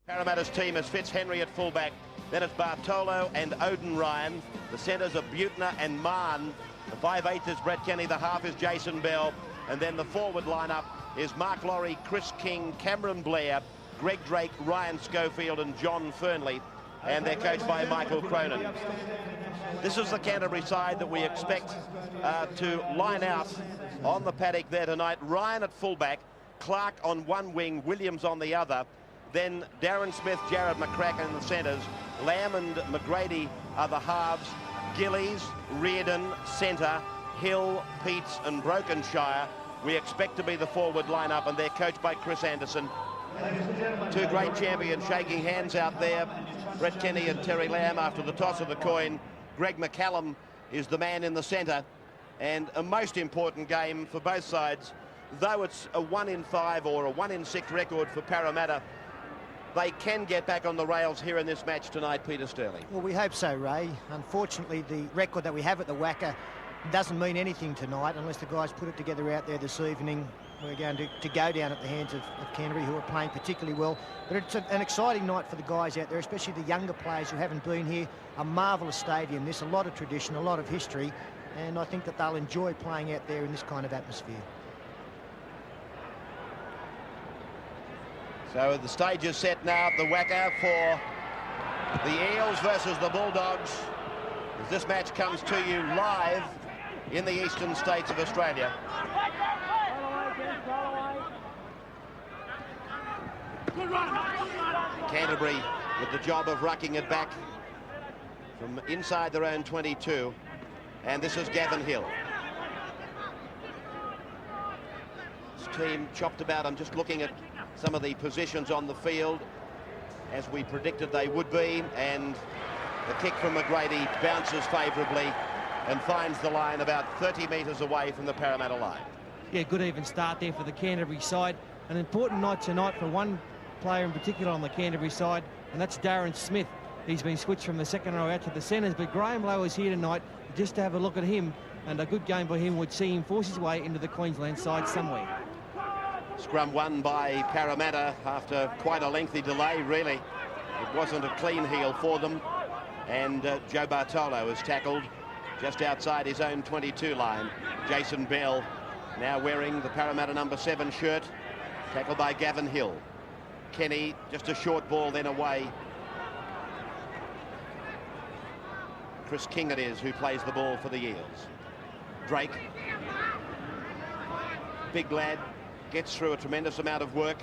Parramatta's team is Fitzhenry at fullback. Then it's Bartolo and Odin Ryan. The centres are Butner and Mann. The 5'8" is Brett Kenny. The half is Jason Bell. And then the forward lineup is Mark Laurie, Chris King, Cameron Blair, Greg Drake, Ryan Schofield and John Fernley. And they're coached by Michael Cronin. This is the Canterbury side that we expect to line out on the paddock there tonight. Ryan at fullback, Clark on one wing, Williams on the other. Then Darren Smith, Jared McCracken in the centres. Lamb and McGrady are the halves. Gillies, Reardon, centre. Hill, Peets and Brokenshire we expect to be the forward lineup, and they're coached by Chris Anderson. Two great champions shaking hands out there. Brett Kenny and Terry Lamb after the toss of the coin. Greg McCallum is the man in the centre, and a most important game for both sides. Though it's a 1 in 5 or a 1 in 6 record for Parramatta, they can get back on the rails here in this match tonight, Peter Sterling. Well, we hope so, Ray. Unfortunately, the record that we have at the WACA doesn't mean anything tonight unless the guys put it together out there this evening. We're going to go down at the hands of Canterbury, who are playing particularly well. But it's an exciting night for the guys out there, especially the younger players who haven't been here. A marvellous stadium, this, a lot of tradition, a lot of history, and I think that they'll enjoy playing out there in this kind of atmosphere. So the stage is set now at the WACA for the Eels versus the Bulldogs, as this match comes to you live in the eastern states of Australia. Canterbury with the job of rucking it back from inside their own 22, and this is Gavin Hill. This team chopped about. I'm just looking at some of the positions on the field as we predicted they would be, and the kick from McGrady bounces favourably and finds the line about 30 metres away from the Parramatta line. Yeah, good even start there for the Canterbury side. An important night tonight for one player in particular on the Canterbury side, and that's Darren Smith. He's been switched from the second row out to the centres, but Graham Lowe is here tonight just to have a look at him, and a good game by him would see him force his way into the Queensland side somewhere. Scrum won by Parramatta after quite a lengthy delay, really. It wasn't a clean heel for them, and Joe Bartolo is tackled just outside his own 22 line. Jason Bell now wearing the Parramatta number 7 shirt, tackled by Gavin Hill. Kenny, just a short ball then away. Chris King it is who plays the ball for the Eels. Drake, big lad, gets through a tremendous amount of work,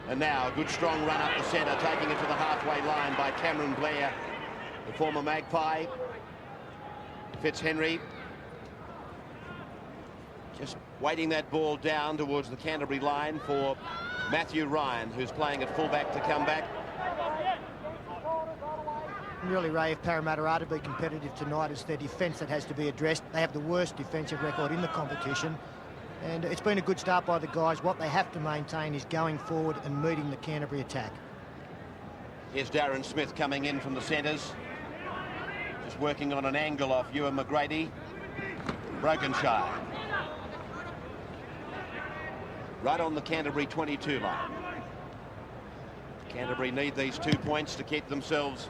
and now a good strong run up the centre, taking it to the halfway line by Cameron Blair, the former Magpie. Fitzhenry just waiting that ball down towards the Canterbury line for Matthew Ryan, who's playing at fullback, to come back. Really, Ray, if Parramatta are to be competitive tonight, it's their defence that has to be addressed. They have the worst defensive record in the competition, and it's been a good start by the guys. What they have to maintain is going forward and meeting the Canterbury attack. Here's Darren Smith coming in from the centres, just working on an angle off Ewan McGrady. Brokenshire right on the Canterbury 22 line. Canterbury need these 2 points to keep themselves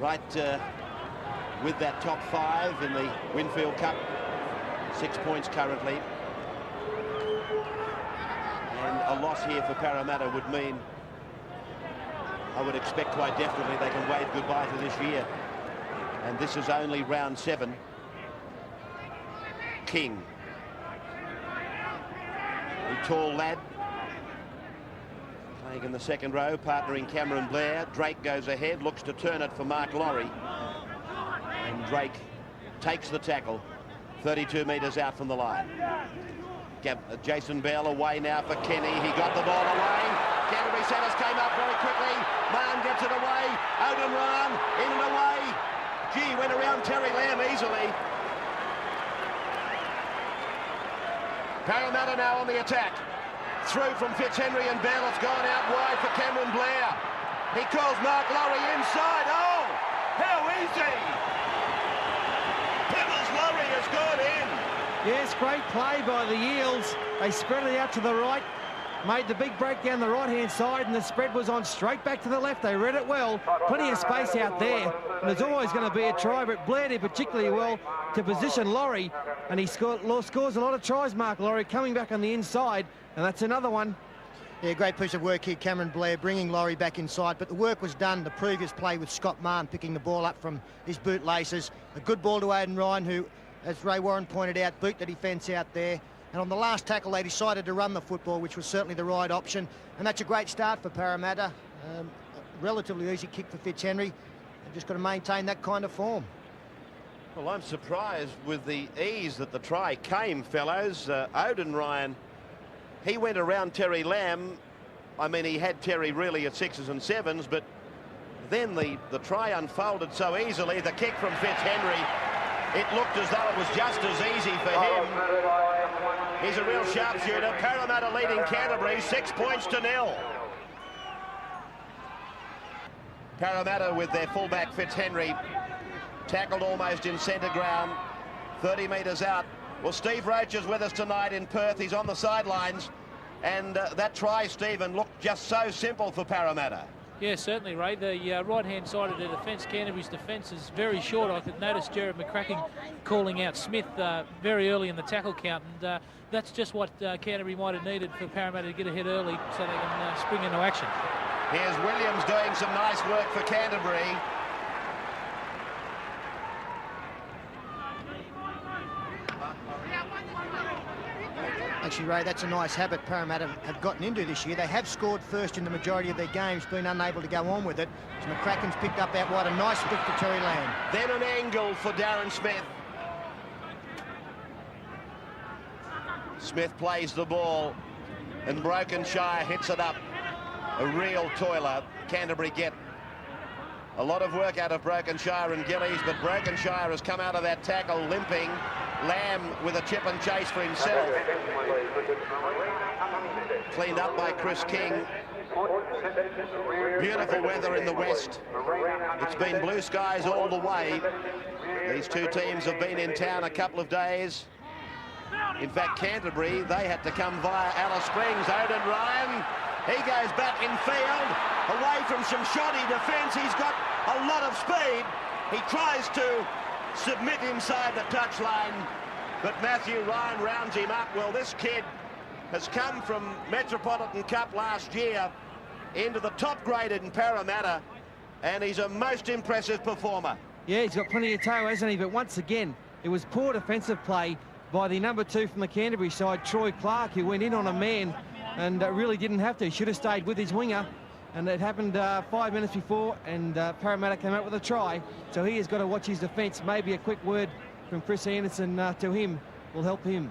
right with that top 5 in the Winfield Cup. 6 points currently, and a loss here for Parramatta would mean, I would expect quite definitely, they can wave goodbye to this year. And this is only round 7. King, a tall lad, playing in the second row, partnering Cameron Blair. Drake goes ahead, looks to turn it for Mark Laurie, and Drake takes the tackle 32 metres out from the line. Jason Bell away now for Kenny. He got the ball away. Canterbury centres came up very quickly. Mann gets it away. Odin Ryan in and away. Gee, went around Terry Lamb easily. Parramatta now on the attack. Through from Fitzhenry and Bell. It's gone out wide for Cameron Blair. He calls Mark Laurie inside. Oh, how easy! Pebbles Laurie has gone in. Yes, great play by the Eels. They spread it out to the right. made the big break down the right-hand side, and the spread was on straight back to the left. They read it well. Plenty of space out there, and there's always going to be a try, but Blair did particularly well to position Laurie, and he scores a lot of tries, Mark Laurie, coming back on the inside, and that's another one. Yeah, great piece of work here, Cameron Blair, bringing Laurie back inside. But the work was done the previous play with Scott Mahon picking the ball up from his bootlaces. A good ball to Aiden Ryan, who, as Ray Warren pointed out, beat the defence out there. And on the last tackle, they decided to run the football, which was certainly the right option. And that's a great start for Parramatta. A relatively easy kick for Fitzhenry. They've just got to maintain that kind of form. Well, I'm surprised with the ease that the try came, fellows. Aiden Ryan, he went around Terry Lamb. I mean, he had Terry really at 6s and 7s, but then the try unfolded so easily. The kick from Fitzhenry, it looked as though it was just as easy for him. He's a real sharpshooter. Parramatta leading Canterbury 6 points to 0. Parramatta with their fullback Fitzhenry tackled almost in centre ground, 30 metres out. Well, Steve Roach is with us tonight in Perth. He's on the sidelines, and that try, Stephen, looked just so simple for Parramatta. Yeah, certainly, Ray. The right-hand side of the defence, Canterbury's defence, is very short. I could notice Jared McCracken calling out Smith very early in the tackle count, and that's just what Canterbury might have needed for Parramatta to get ahead early so they can spring into action. Here's Williams doing some nice work for Canterbury. Actually, Ray, that's a nice habit Parramatta have gotten into this year. They have scored first in the majority of their games, been unable to go on with it. So McCracken's picked up out wide, a nice flick to Terry Lamb. Then an angle for Darren Smith. Smith plays the ball, and Brokenshire hits it up. A real toiler. Canterbury get a lot of work out of Brokenshire and Gillies, but Brokenshire has come out of that tackle limping. Lamb with a chip and chase for himself. Cleaned up by Chris King. Beautiful weather in the west. It's been blue skies all the way. These two teams have been in town a couple of days. In fact, Canterbury, they had to come via Alice Springs. Aiden Ryan, he goes back in field, away from some shoddy defence. He's got a lot of speed. He tries to submit inside the touchline, but Matthew Ryan rounds him up. Well, this kid has come from Metropolitan Cup last year into the top grade in Parramatta, and he's a most impressive performer. Yeah, he's got plenty of toe, hasn't he? But once again, it was poor defensive play by the number 2 from the Canterbury side, Troy Clark, who went in on a man and really didn't have to. He should have stayed with his winger. And it happened 5 minutes before, and Parramatta came out with a try. So he has got to watch his defence. Maybe a quick word from Chris Anderson to him will help him.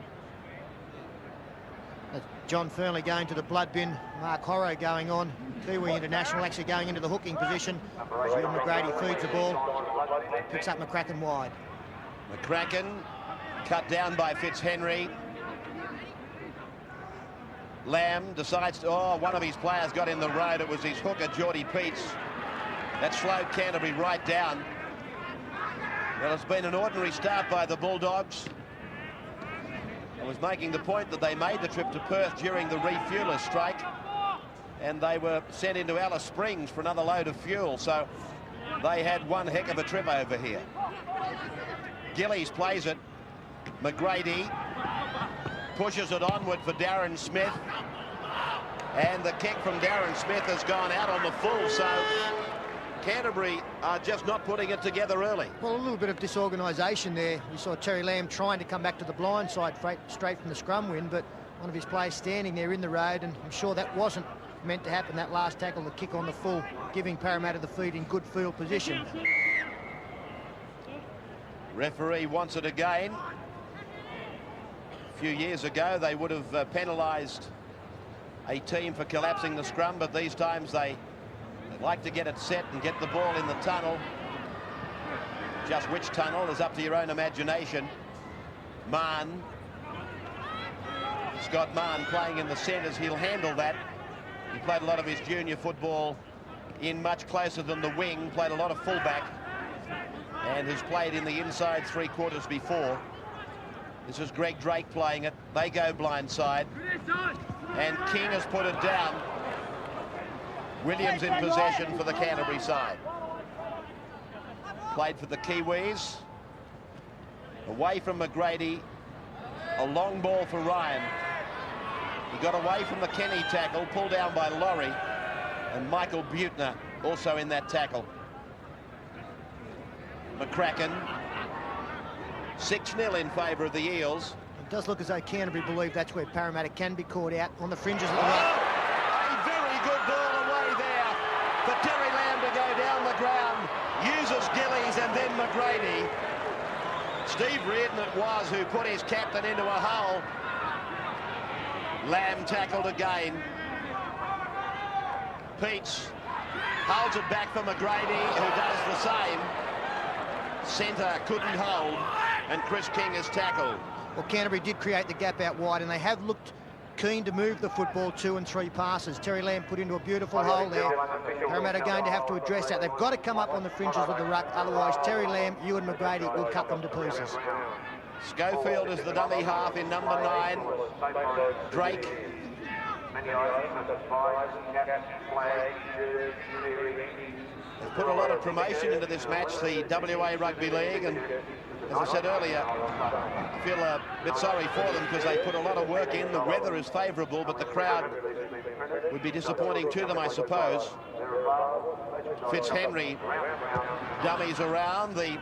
John Fernley going to the blood bin. Mark Horrow going on. Kiwi International actually going into the hooking position. As Ewan McGrady feeds the ball. Picks up McCracken wide. McCracken cut down by Fitzhenry. Lamb decides to, one of his players got in the road. It was his hooker, Geordie Peets. That slowed Canterbury right down. Well, it's been an ordinary start by the Bulldogs. I was making the point that they made the trip to Perth during the refueler strike, and they were sent into Alice Springs for another load of fuel, so they had one heck of a trip over here. Gillies plays it. McGrady pushes it onward for Darren Smith, and the kick from Darren Smith has gone out on the full, so Canterbury are just not putting it together early. Well, a little bit of disorganisation there. We saw Terry Lamb trying to come back to the blind side straight from the scrum win, but one of his players standing there in the road, and I'm sure that wasn't meant to happen, that last tackle, the kick on the full, giving Parramatta the feed in good field position. Referee wants it again. A few years ago, they would have penalised a team for collapsing the scrum, but these times they like to get it set and get the ball in the tunnel. Just which tunnel is up to your own imagination. Mahon. Scott Mahon playing in the centres. He'll handle that. He played a lot of his junior football in much closer than the wing, played a lot of fullback, and has played in the inside three-quarters before. This is Greg Drake playing it. They go blindside. And King has put it down. Williams in possession for the Canterbury side. Played for the Kiwis. Away from McGrady. A long ball for Ryan. He got away from the Kenny tackle, pulled down by Laurie. And Michael Butner also in that tackle. McCracken. 6-0 in favour of the Eels. It does look as though Canterbury believe that's where Parramatta can be caught out on the fringes of the ruck. A very good ball away there for Terry Lamb to go down the ground. Uses Gillies and then McGrady. Steve Reardon it was who put his captain into a hole. Lamb tackled again. Peets holds it back for McGrady, who does the same. Centre couldn't hold, and Chris King is tackled. Well, Canterbury did create the gap out wide, and they have looked keen to move the football 2 and 3 passes. Terry Lamb put into a beautiful hole there. Parramatta are going to have to address that. They've got to come up on the fringes of the ruck, otherwise Terry Lamb, Ewan McGrady will cut them to pieces. Schofield is the dummy half in number 9. Drake. They've put a lot of promotion into this match, the WA Rugby League, and as I said earlier, I feel a bit sorry for them because they put a lot of work in. The weather is favourable, but the crowd would be disappointing to them, I suppose. Fitzhenry dummies around, the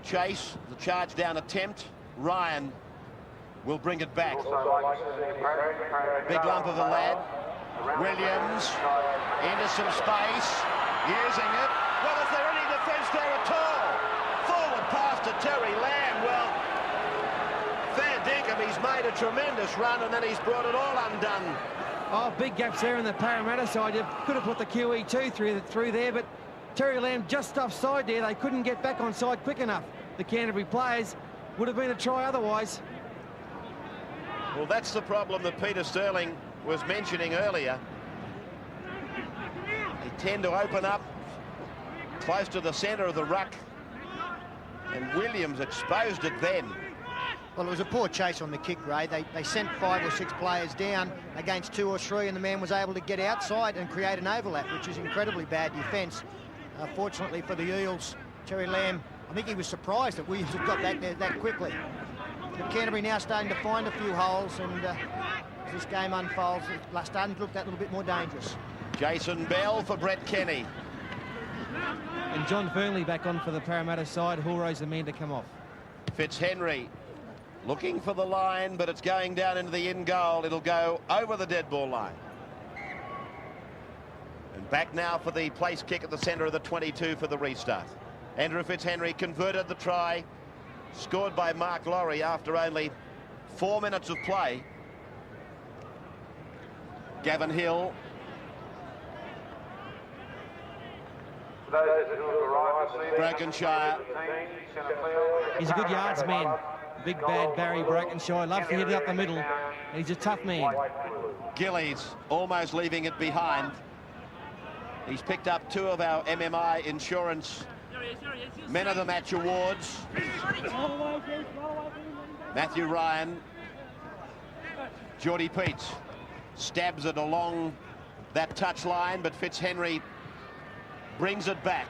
chase, the charge down attempt. Ryan will bring it back. Big lump of a lad. Williams into some space, using it. Well, is there any defence there at all? Forward pass to Terry Lamb. Well, fair dinkum, he's made a tremendous run and then he's brought it all undone. Oh, big gaps there in the Parramatta side. You could have put the QE2 through there, but Terry Lamb just offside there. They couldn't get back on side quick enough. The Canterbury players would have been a try otherwise. Well, that's the problem that Peter Sterling was mentioning earlier. They tend to open up close to the centre of the ruck, and Williams exposed it then. Well, it was a poor chase on the kick, Ray. They sent 5 or 6 players down against 2 or 3, and the man was able to get outside and create an overlap, which is incredibly bad defence. Fortunately for the Eels, Terry Lamb, I think he was surprised that Williams had got back there that quickly. But Canterbury now starting to find a few holes, and as this game unfolds, it's starting to look that little bit more dangerous. Jason Bell for Brett Kenny. And John Fernley back on for the Parramatta side. Hulro's the man to come off. Fitzhenry looking for the line, but it's going down into the in goal. It'll go over the dead ball line. And back now for the place kick at the centre of the 22 for the restart. Andrew Fitzhenry converted the try, scored by Mark Laurie after only 4 minutes of play. Gavin Hill. Brokenshire. He's a good yards man. Big bad Barry Brokenshire. Loves to hit it up the middle. And he's a tough man. Gillies almost leaving it behind. He's picked up 2 of our MMI Insurance Men of the Match awards. Matthew Ryan. Geordie Peets stabs it along that touch line, but Fitzhenry brings it back.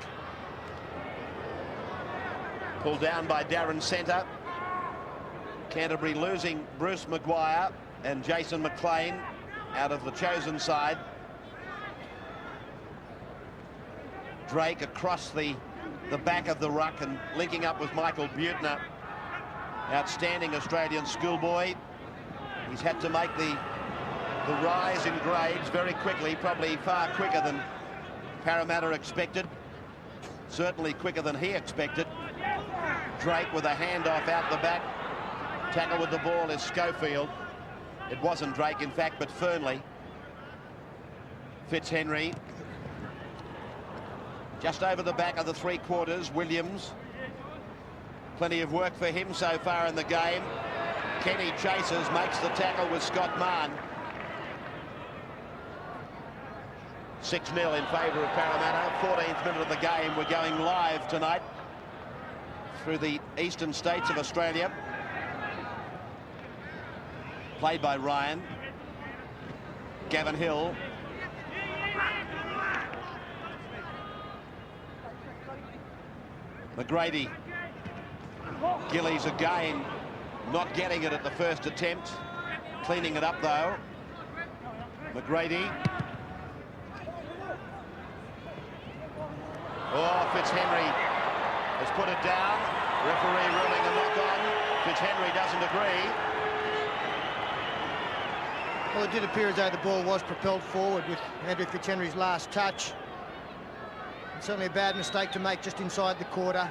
Pulled down by Darren Centre. Canterbury losing Bruce Maguire and Jason McLean out of the chosen side. Drake across the back of the ruck and linking up with Michael Butner. Outstanding Australian schoolboy. He's had to make the rise in grades very quickly, probably far quicker than Parramatta expected. Certainly quicker than he expected. Drake with a handoff out the back. Tackle with the ball is Schofield. It wasn't Drake, in fact, but Fernley. Fitzhenry. Just over the back of the 3/4, Williams. Plenty of work for him so far in the game. Kenny chases, makes the tackle with Scott Mann. 6-0 in favour of Parramatta. 14th minute of the game. We're going live tonight through the eastern states of Australia. Played by Ryan. Gavin Hill. McGrady. Gillies again not getting it at the first attempt. Cleaning it up though. McGrady. Oh, Fitzhenry has put it down. Referee ruling a knock-on. Fitzhenry doesn't agree. Well, it did appear as though the ball was propelled forward with Andrew Fitzhenry's last touch. And certainly a bad mistake to make just inside the quarter.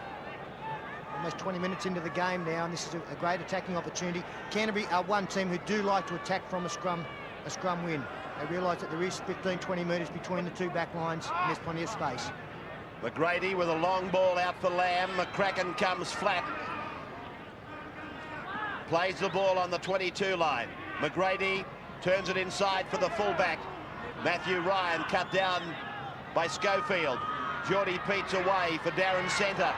Almost 20 minutes into the game now, and this is a great attacking opportunity. Canterbury are one team who do like to attack from a scrum win. They realise that there is 15-20 metres between the two back lines, and there's plenty of space. McGrady with a long ball out for Lamb. McCracken comes flat. Plays the ball on the 22 line. McGrady turns it inside for the fullback. Matthew Ryan cut down by Schofield. Geordie Pete's away for Darren Centre.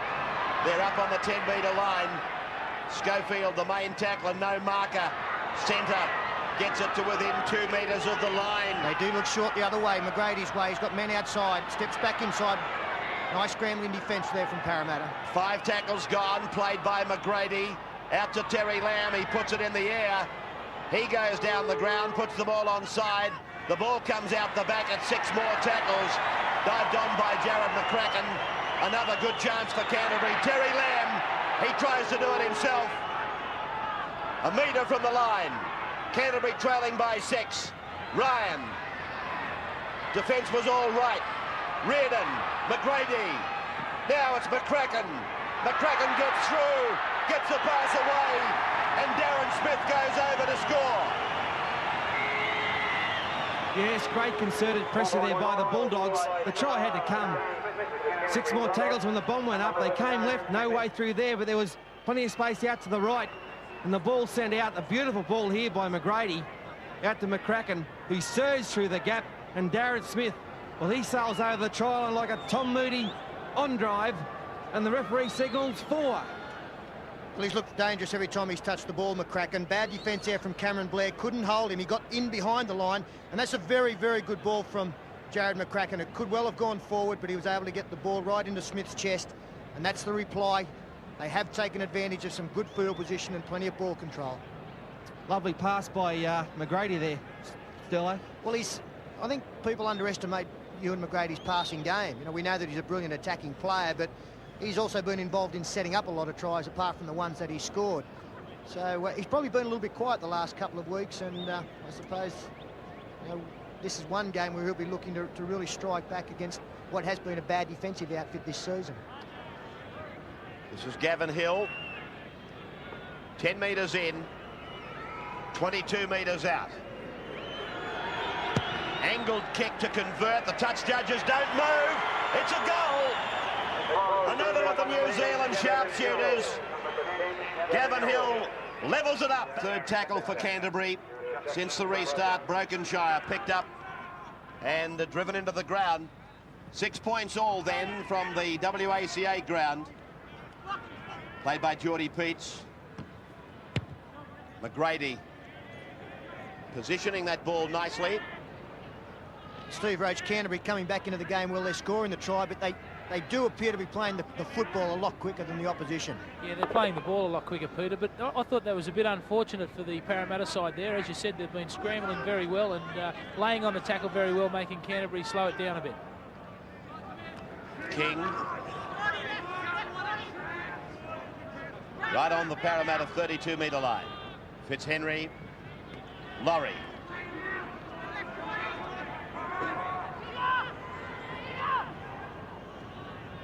They're up on the 10-metre line. Schofield, the main tackler, no marker. Centre gets it to within 2 metres of the line. They do look short the other way. McGrady's way. He's got men outside. Steps back inside. Nice scrambling defence there from Parramatta. 5 tackles gone, played by McGrady. Out to Terry Lamb, he puts it in the air. He goes down the ground, puts the ball onside. The ball comes out the back at 6 more tackles. Dived on by Jared McCracken. Another good chance for Canterbury. Terry Lamb, he tries to do it himself. A metre from the line. Canterbury trailing by 6. Ryan. Defence was all right. Reardon, McGrady. Now it's McCracken. McCracken gets through, gets the pass away, and Darren Smith goes over to score. Yes, great concerted pressure there by the Bulldogs. The try had to come. 6 more tackles when the bomb went up. They came left, no way through there, but there was plenty of space out to the right. And the ball sent out, a beautiful ball here by McGrady, out to McCracken, who surged through the gap, and Darren Smith, well, he sails over the try line like a Tom Moody on drive, and the referee signals 4. Well, he's looked dangerous every time he's touched the ball, McCracken. Bad defence there from Cameron Blair. Couldn't hold him. He got in behind the line, and that's a very, very good ball from Jared McCracken. It could well have gone forward, but he was able to get the ball right into Smith's chest, and that's the reply. They have taken advantage of some good field position and plenty of ball control. Lovely pass by McGrady there, Stello. Well, I think people underestimate Ewan McGrady's passing game. You know, we know that he's a brilliant attacking player, but he's also been involved in setting up a lot of tries apart from the ones that he scored. So he's probably been a little bit quiet the last couple of weeks, and I suppose, you know, this is one game where he'll be looking to really strike back against what has been a bad defensive outfit this season. This is Gavin Hill. 10 metres in, 22 metres out. Angled kick to convert. The touch judges don't move. It's a goal. Another of the New Zealand sharpshooters. Gavin Hill levels it up. 3rd tackle for Canterbury since the restart. Brokenshire picked up and driven into the ground. 6 points all then from the WACA ground. Played by Geordie Peets. McGrady positioning that ball nicely. Steve Roach, Canterbury coming back into the game. Well, they're scoring the try, but they do appear to be playing the football a lot quicker than the opposition. Yeah, they're playing the ball a lot quicker, Peter, but I thought that was a bit unfortunate for the Parramatta side there. As you said, they've been scrambling very well and laying on the tackle very well, making Canterbury slow it down a bit. King. Right on the Parramatta 32-metre line. Fitzhenry. Laurie.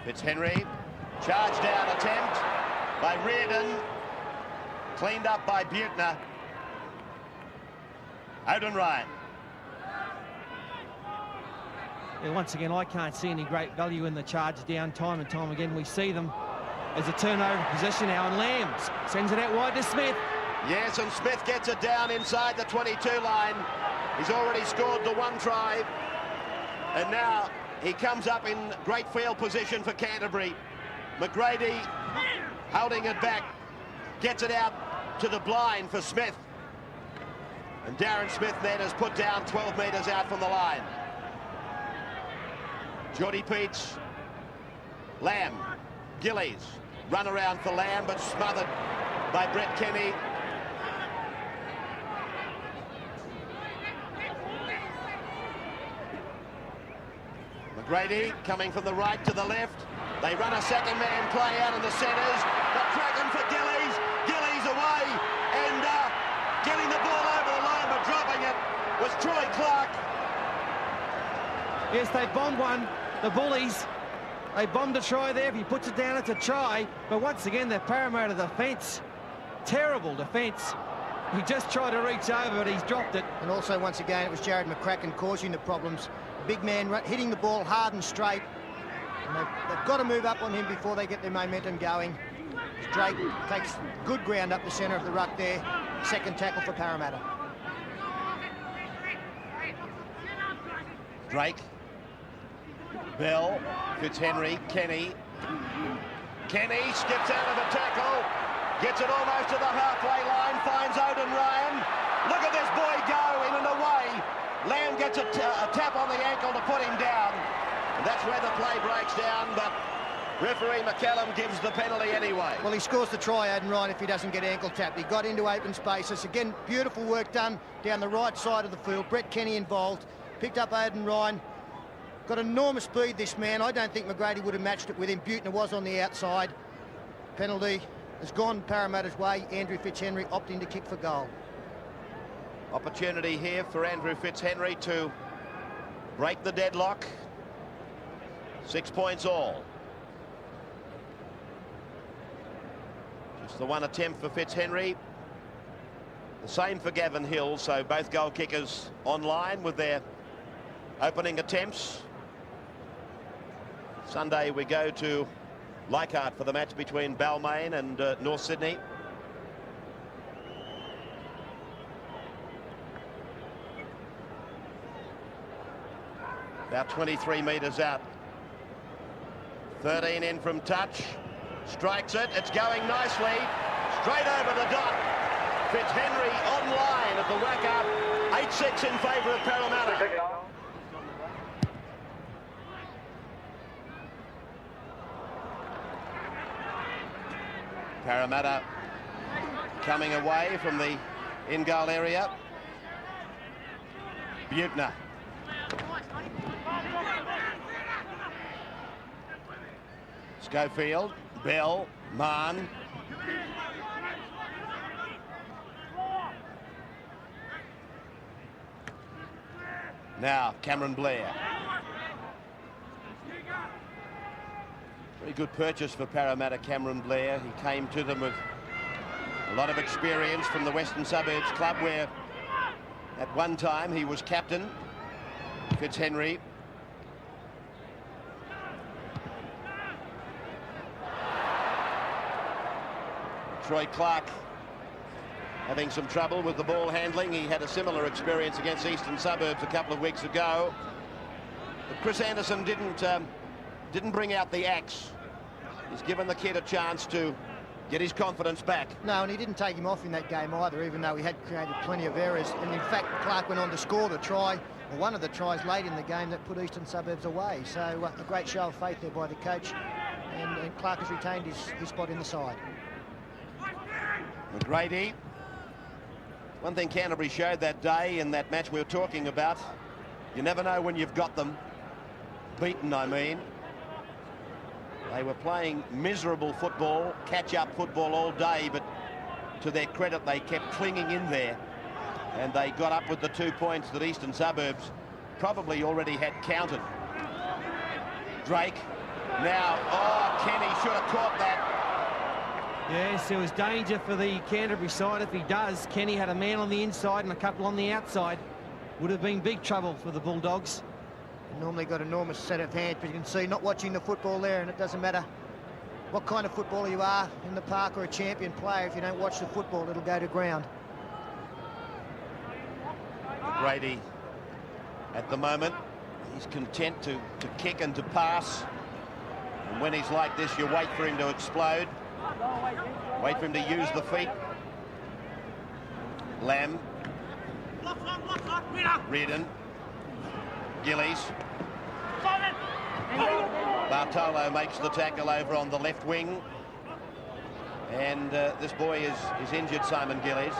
Fitzhenry. Charge down attempt by Reardon. Cleaned up by Butner. Odin Ryan. Yeah, once again, I can't see any great value in the charge down. Time and time again, we see them as a turnover possession now, and Lambs sends it out wide to Smith. Yes, and Smith gets it down inside the 22 line. He's already scored the 1 try. And now he comes up in great field position for Canterbury. McGrady holding it back. Gets it out to the blind for Smith. And Darren Smith then is put down 12 metres out from the line. Geordie Peets, Lamb, Gillies, run around for Lamb, but smothered by Brett Kenny. McGrady coming from the right to the left. They run a second man play out in the centres. McCracken for Gillies. Gillies away and getting the ball over the line, but dropping it was Troy Clark. Yes, they bombed one. The Bullies, they bombed a try there. If he puts it down, it's a try. But once again, the Parramatta defence, terrible defence. He just tried to reach over, but he's dropped it. And also, once again, it was Jared McCracken causing the problems. Big man hitting the ball hard and straight. And they've got to move up on him before they get their momentum going. Drake takes good ground up the centre of the ruck there. Second tackle for Parramatta. Drake, Bell, Fitzhenry, Kenny. Kenny skips out of a tackle, gets it almost to the halfway line, finds Odin Ryan. Look at this boy go in and away. Lamb gets a tap on the ankle to put him down. And that's where the play breaks down, but referee McCallum gives the penalty anyway. Well, he scores the try, Odin Ryan, if he doesn't get ankle tapped. He got into open spaces. Again, beautiful work done down the right side of the field. Brett Kenny involved. Picked up Odin Ryan. Got enormous speed, this man. I don't think McGrady would have matched it with him. Butner was on the outside. Penalty has gone Parramatta's way. Andrew Fitzhenry opting to kick for goal. Opportunity here for Andrew Fitzhenry to break the deadlock. 6 points all. Just the one attempt for Fitzhenry. The same for Gavin Hill, so both goal kickers online with their opening attempts. Sunday we go to Leichhardt for the match between Balmain and North Sydney. About 23 metres out. 13 in from touch. Strikes it. It's going nicely. Straight over the dot. Fitzhenry online at the whack up. 8-6 in favour of Parramatta. Parramatta coming away from the in-goal area. Butner. Schofield, Bell, Mann. Now Cameron Blair. Very good purchase for Parramatta, Cameron Blair. He came to them with a lot of experience from the Western Suburbs club, where at one time he was captain. Fitzhenry. Troy Clark having some trouble with the ball handling. He had a similar experience against Eastern Suburbs a couple of weeks ago. But Chris Anderson didn't bring out the axe. He's given the kid a chance to get his confidence back. No, and he didn't take him off in that game either, even though he had created plenty of errors. And in fact, Clark went on to score the try, or one of the tries late in the game that put Eastern Suburbs away. So a great show of faith there by the coach. And Clark has retained his spot in the side. McGrady. One thing Canterbury showed that day in that match we were talking about, you never know when you've got them. Beaten, I mean. They were playing miserable football, catch-up football all day, but to their credit, they kept clinging in there. And they got up with the 2 points that Eastern Suburbs probably already had counted. Drake. Now, oh, Kenny should have caught that. Yes, there was danger for the Canterbury side. If he does, Kenny had a man on the inside and a couple on the outside. Would have been big trouble for the Bulldogs. Normally got enormous set of hands, but you can see not watching the football there, and it doesn't matter what kind of footballer you are in the park or a champion player. If you don't watch the football, it'll go to ground. Brady, at the moment, he's content to kick and to pass. And when he's like this, you wait for him to explode. Wait for him to use the feet. Lamb. Reardon. Gillies. Bartolo makes the tackle over on the left wing. And this boy is injured, Simon Gillies.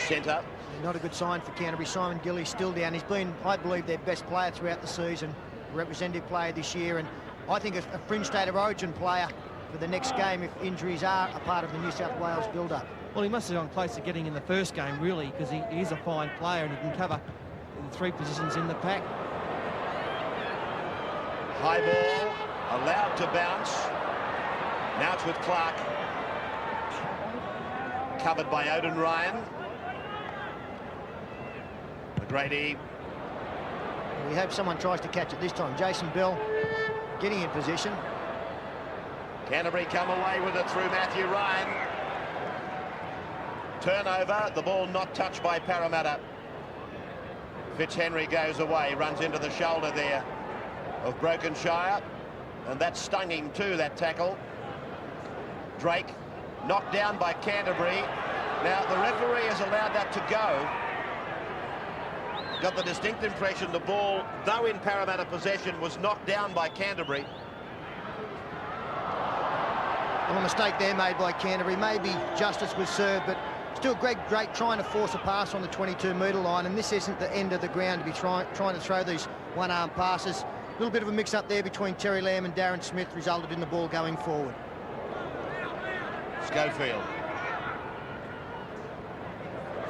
Centre. Not a good sign for Canterbury. Simon Gillies still down. He's been, I believe, their best player throughout the season, representative player this year, and I think a fringe state of origin player for the next game if injuries are a part of the New South Wales build-up. Well, he must have gone close to getting in the first game, really, because he is a fine player and he can cover the 3 positions in the pack. High ball, allowed to bounce. Now it's with Clark. Covered by Odin Ryan. McGrady. We hope someone tries to catch it this time. Jason Bell getting in position. Canterbury come away with it through Matthew Ryan. Turnover, the ball not touched by Parramatta. Fitzhenry goes away, runs into the shoulder there of Brokenshire, and that stung him too, that tackle. Drake knocked down by Canterbury. Now the referee has allowed that to go. Got the distinct impression the ball, though in Parramatta possession, was knocked down by Canterbury. Well, a mistake there made by Canterbury. Maybe justice was served, but still Greg Drake trying to force a pass on the 22-metre line, and this isn't the end of the ground to be trying to throw these one-arm passes. A little bit of a mix-up there between Terry Lamb and Darren Smith resulted in the ball going forward. Schofield.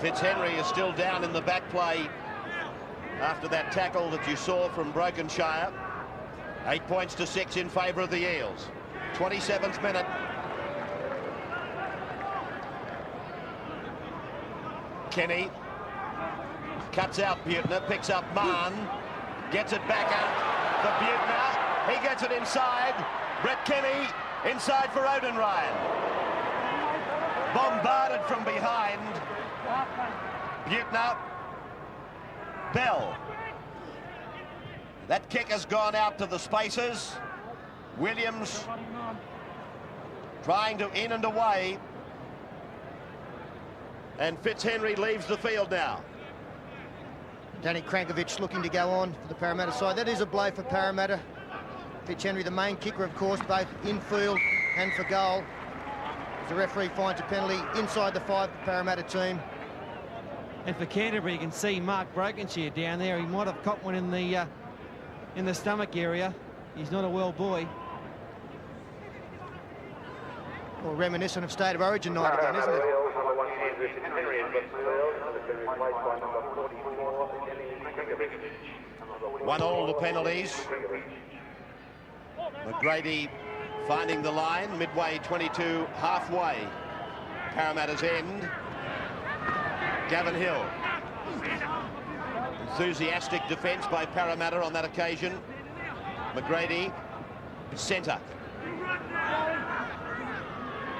Fitzhenry is still down in the back play after that tackle that you saw from Brokenshire. 8 points to 6 in favour of the Eels. 27th minute. Kenny cuts out Butner, picks up Mann, gets it back out for Butner. He gets it inside. Brett Kenny inside for Odin Ryan. Bombarded from behind. Butner. Bell. That kick has gone out to the spaces. Williams trying to in and away. And Fitzhenry leaves the field now. Danny Krankovic looking to go on for the Parramatta side. That is a blow for Parramatta. Fitzhenry, the main kicker, of course, both infield and for goal. As the referee finds a penalty inside the 5 for the Parramatta team. And for Canterbury, you can see Mark Brokenshire down there. He might have caught one in the stomach area. He's not a well boy. Well, reminiscent of State of Origin night again, isn't it? 1-1 the penalties. McGrady finding the line midway 22 halfway. Parramatta's end. Gavin Hill. Enthusiastic defence by Parramatta on that occasion. McGrady, centre.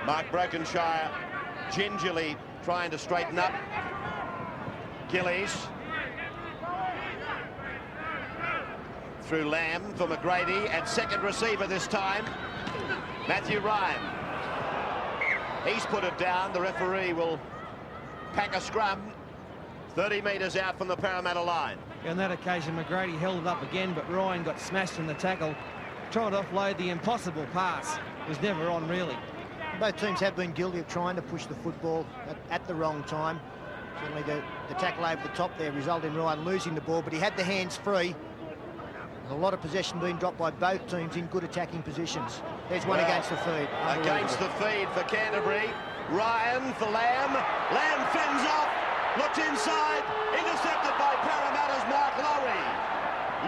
Mark Brokenshire gingerly trying to straighten up. Gillies. Through Lamb for McGrady, and second receiver this time, Matthew Ryan. He's put it down. The referee will pack a scrum 30 metres out from the Parramatta line. On that occasion, McGrady held it up again, but Ryan got smashed in the tackle. Tried to offload the impossible pass. It was never on, really. Both teams have been guilty of trying to push the football at the wrong time. Certainly the tackle over the top there resulted in Ryan losing the ball, but he had the hands free. A lot of possession being dropped by both teams in good attacking positions. There's one against the feed. Against the feed for Canterbury. Ryan for Lamb. Lamb fends off. Looks inside. Intercepted by Parramatta's Mark Lowry.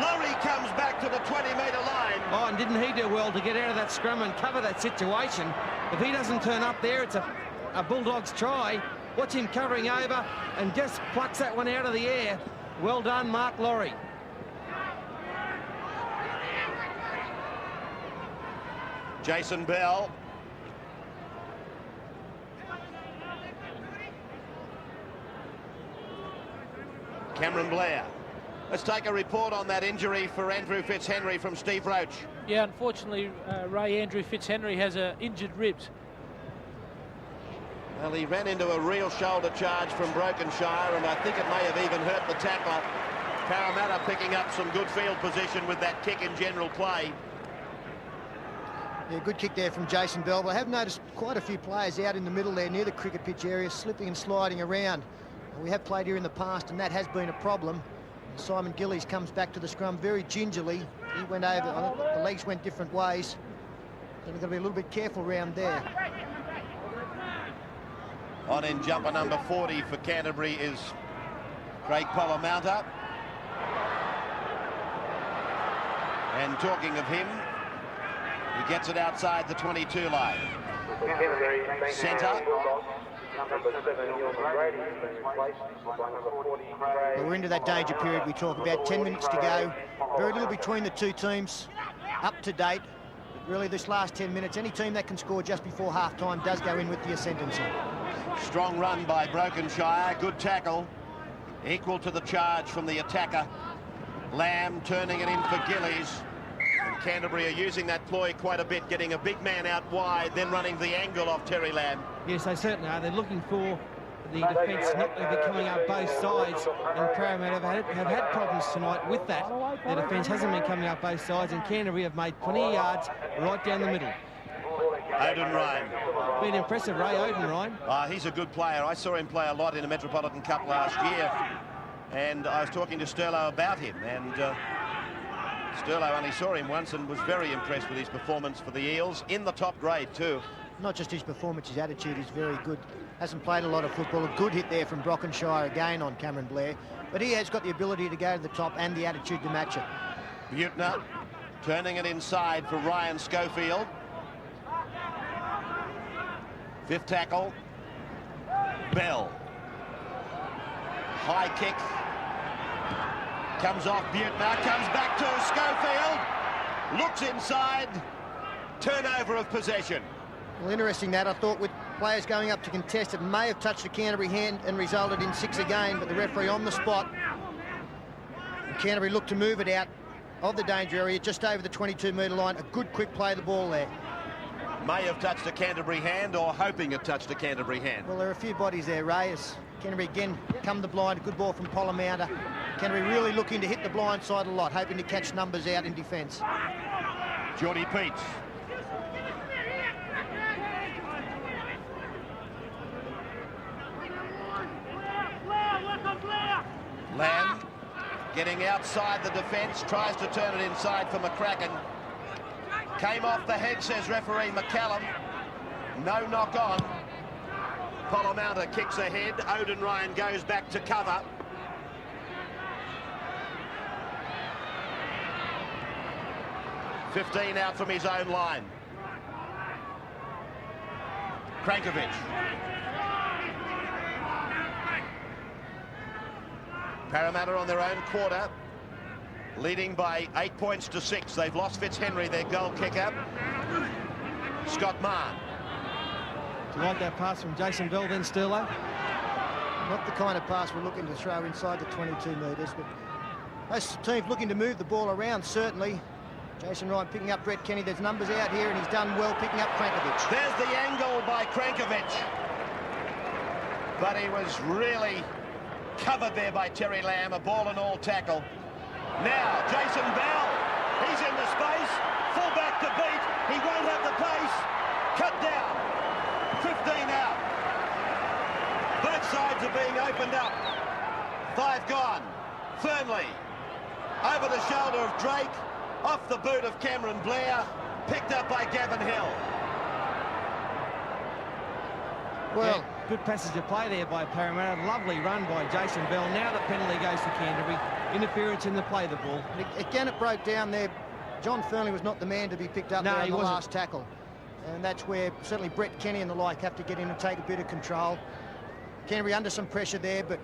Lowry comes back to the 20-metre line. Oh, and didn't he do well to get out of that scrum and cover that situation? If he doesn't turn up there, it's a Bulldogs try. Watch him covering over and just plucks that one out of the air. Well done, Mark Lowry. Jason Bell. Cameron Blair. Let's take a report on that injury for Andrew Fitzhenry from Steve Roach. Yeah, unfortunately, Andrew Fitzhenry has injured ribs. Well, he ran into a real shoulder charge from Brokenshire, and I think it may have even hurt the tackler. Parramatta picking up some good field position with that kick in general play. Yeah, good kick there from Jason Bell. But I have noticed quite a few players out in the middle there near the cricket pitch area, slipping and sliding around. We have played here in the past, and that has been a problem. Simon Gillies comes back to the scrum very gingerly. He went over, I think the legs went different ways. So we've got to be a little bit careful around there. On in jumper number 40 for Canterbury is Craig Parramatta. And talking of him, he gets it outside the 22 line. Centre. Well, we're into that danger period we talk about. 10 minutes to go. Very little between the two teams. Up to date. But really, this last 10 minutes, any team that can score just before half-time does go in with the ascendancy. Strong run by Brokenshire. Good tackle. Equal to the charge from the attacker. Lamb turning it in for Gillies. And Canterbury are using that ploy quite a bit, getting a big man out wide, then running the angle off Terry Lamb. Yes, they certainly are. They're looking for the defence not to be coming up both sides, and Parramatta have had problems tonight with that. Their defence hasn't been coming up both sides, and Canterbury have made plenty of yards right down the middle. Odin Ryan. Been impressive, Ray Odin Ryan. He's a good player. I saw him play a lot in the Metropolitan Cup last year, and I was talking to Sterlo about him, and Sterlo only saw him once and was very impressed with his performance for the Eels, in the top grade too. Not just his performance, his attitude is very good. Hasn't played a lot of football. A good hit there from Brokenshire again on Cameron Blair. But he has got the ability to go to the top and the attitude to match it. Butner turning it inside for Ryan Schofield. Fifth tackle. Bell. High kick. Comes off Butner, comes back to Schofield. Looks inside. Turnover of possession. Well, interesting that. I thought with players going up to contest, it may have touched the Canterbury hand and resulted in 6 again, but the referee on the spot. And Canterbury looked to move it out of the danger area, just over the 22-metre line. A good quick play of the ball there. May have touched a Canterbury hand, or hoping it touched a Canterbury hand. Well, there are a few bodies there, Ray. As Canterbury again come the blind. A good ball from Parramatta. Canterbury really looking to hit the blind side a lot, hoping to catch numbers out in defence. Geordie Peach. Lamb getting outside the defence, tries to turn it inside for McCracken. Came off the head, says referee McCallum. No knock on. Parramatta kicks ahead. Odin Ryan goes back to cover. $15 out from his own line. Krankovic. Parramatta on their own quarter, leading by 8 points to 6. They've lost Fitzhenry, their goal kicker. Scott Mann. Do you like that pass from Jason Bell then, Sterlo? Not the kind of pass we're looking to throw inside the 22 metres, but those teams looking to move the ball around, certainly. Jason Ryan picking up Brett Kenny. There's numbers out here, and he's done well picking up Krankovic. There's the angle by Krankovic. But he was really covered there by Terry Lamb, a ball and all tackle. Now, Jason Bell, he's into space, full back to beat, he won't have the pace, cut down, 15 out. Both sides are being opened up. 5 gone, Fernley, over the shoulder of Drake, off the boot of Cameron Blair, picked up by Gavin Hill. Well, yeah, good passage of play there by Parramatta. Lovely run by Jason Bell. Now the penalty goes to Canterbury. Interference in the play of the ball. Again, it broke down there. John Fernley was not the man to be picked up there on the last tackle. And that's where certainly Brett Kenny and the like have to get in and take a bit of control. Canterbury under some pressure there, but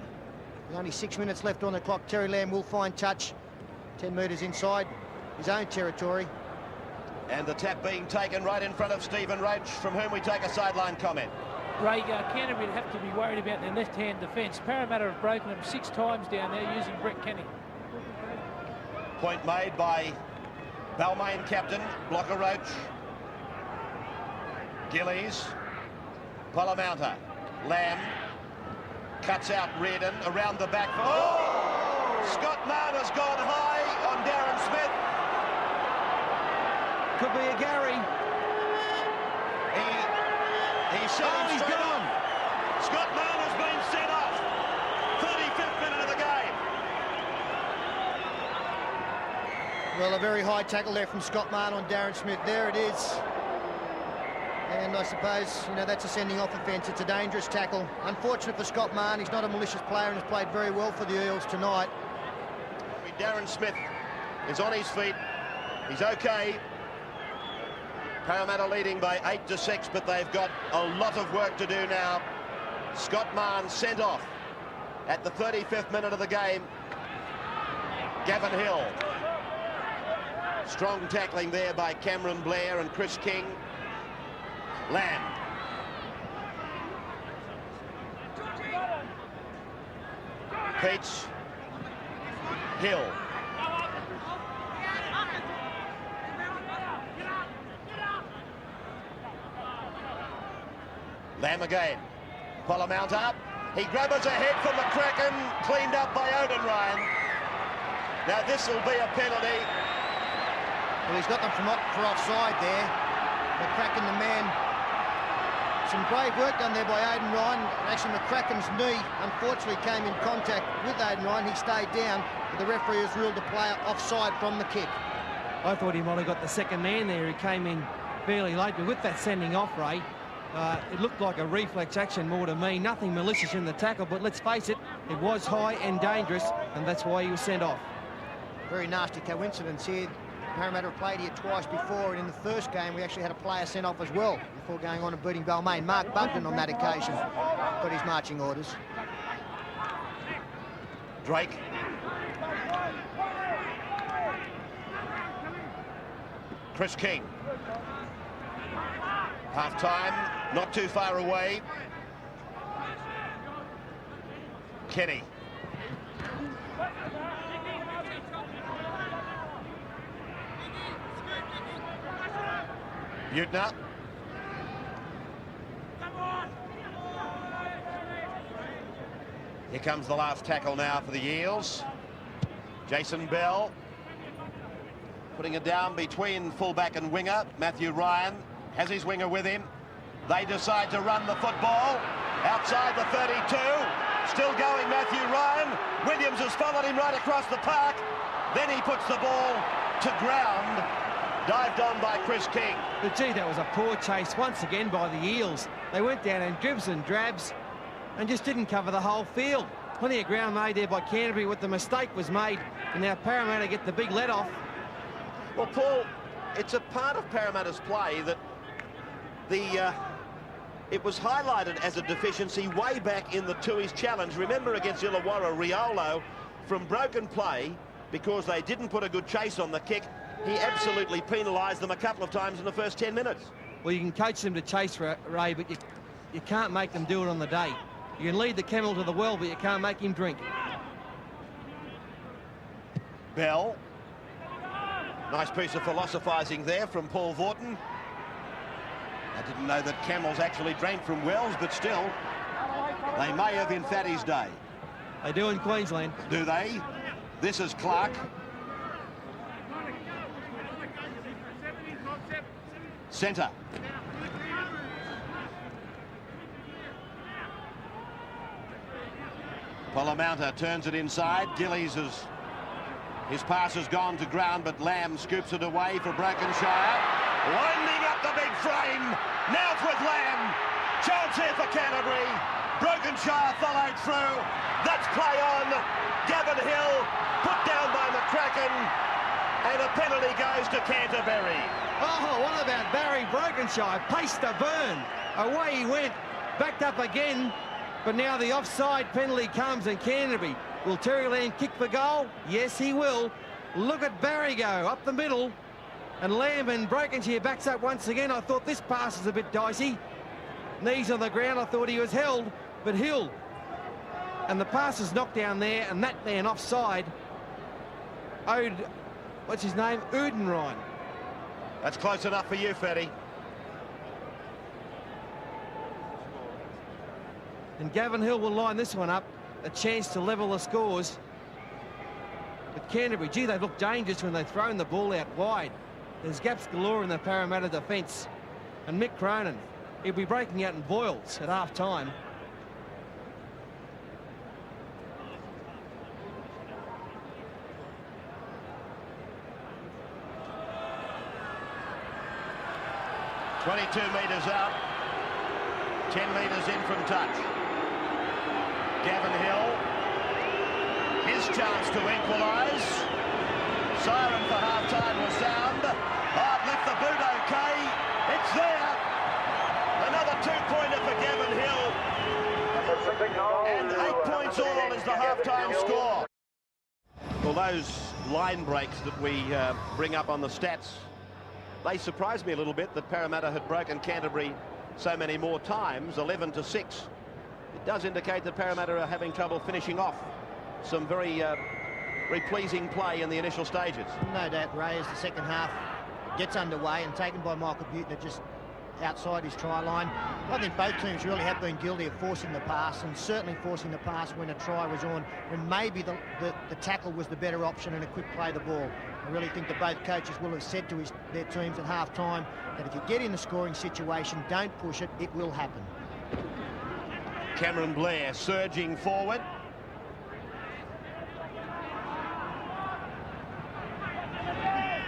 only 6 minutes left on the clock. Terry Lamb will find touch 10 metres inside his own territory. And the tap being taken right in front of Stephen Roach, from whom we take a sideline comment. Ray, Canterbury have to be worried about their left-hand defence. Parramatta have broken them 6 times down there using Brett Kenny. Point made by Balmain captain, Blocker Roach. Gillies, Parramatta. Lamb cuts out Reardon around the back. Oh! Scott Mann has gone high on Darren Smith. Could be a Gary. He's sent he's gone. Scott Mann has been sent off. 35th minute of the game. Well, a very high tackle there from Scott Mann on Darren Smith. There it is. And I suppose, you know, that's a sending off offence. It's a dangerous tackle. Unfortunate for Scott Mann. He's not a malicious player and has played very well for the Eels tonight. Darren Smith is on his feet. He's okay. Parramatta leading by 8-6, but they've got a lot of work to do now. Scott Mann sent off at the 35th minute of the game. Gavin Hill. Strong tackling there by Cameron Blair and Chris King. Lamb. Peach. Hill. Lamb again. Parramatta. He grabs a head from the Kraken, cleaned up by Ryan. Now this will be a penalty. Well, he's got them for offside there. The Kraken, the man. Some brave work done there by Ryan. Actually, McCracken's knee unfortunately came in contact with Ryan. He stayed down, but the referee has ruled the player offside from the kick. I thought he might have got the second man there. He came in fairly late, but with that sending off, Ray, it looked like a reflex action more to me. Nothing malicious in the tackle, but let's face it, it was high and dangerous, and that's why he was sent off. Very nasty coincidence here. Parramatta have played here twice before, and in the first game we actually had a player sent off as well before going on and beating Balmain. Mark Bugden on that occasion got his marching orders. Drake. Chris King. Half-time, not too far away. Kenny. Butner. Here comes the last tackle now for the Eels. Jason Bell putting it down between fullback and winger. Matthew Ryan has his winger with him. They decide to run the football outside the 32. Still going, Matthew Ryan. Williams has followed him right across the park. Then he puts the ball to ground. Dived on by Chris King. But gee, that was a poor chase once again by the Eels. They went down in dribs and drabs and just didn't cover the whole field. Plenty of ground made there by Canterbury, with the mistake was made, and now Parramatta get the big let off. Well, Paul, it's a part of Parramatta's play that it was highlighted as a deficiency way back in the Tui's challenge. Remember against Illawarra, Riolo, from broken play, because they didn't put a good chase on the kick, he absolutely penalised them a couple of times in the first 10 minutes. Well, you can coach them to chase, Ray, but you can't make them do it on the day. You can lead the camel to the well, but you can't make him drink. Bell. Nice piece of philosophising there from Paul Vaughton. I didn't know that camels actually drank from wells, but still, they may have in Fatty's day. They do in Queensland. Do they? This is Clark. Centre. Parramatta turns it inside. Gillies his pass has gone to ground, but Lamb scoops it away for Brokenshire. Winding up the big frame. Now it's with Lamb. Chance here for Canterbury. Brokenshire followed through. That's play on. Gavin Hill put down by McCracken. And a penalty goes to Canterbury. Oh, what about Barry Brokenshire? Pace to burn. Away he went. Backed up again. But now the offside penalty comes, and Canterbury. Will Terry Lamb kick for goal? Yes, he will. Look at Barry go up the middle. And Lamb and Brokenshire backs up once again. I thought this pass is a bit dicey. Knees on the ground. I thought he was held. But Hill. And the pass is knocked down there. And that man offside. What's his name? Ryan. That's close enough for you, Fatty. And Gavin Hill will line this one up. A chance to level the scores. But Canterbury, gee, they've looked dangerous when they've thrown the ball out wide. There's gaps galore in the Parramatta defence. And Mick Cronin, he'll be breaking out in boils at half-time. metres out, 10 metres in from touch. Gavin Hill, his chance to equalise. Siren for half-time will sound. Oh, left the boot okay. It's there. Another two-pointer for Gavin Hill. And 8 points all is the half-time score. Well, those line breaks that we bring up on the stats, they surprised me a little bit that Parramatta had broken Canterbury so many more times, 11-6. It does indicate that Parramatta are having trouble finishing off some very pleasing play in the initial stages. No doubt, Ray, as the second half gets underway and taken by Michael Butner just outside his try line. I think both teams really have been guilty of forcing the pass, and certainly forcing the pass when a try was on, when maybe the tackle was the better option and a quick play the ball. I really think that both coaches will have said to their teams at half-time that if you get in the scoring situation, don't push it, it will happen. Cameron Blair surging forward.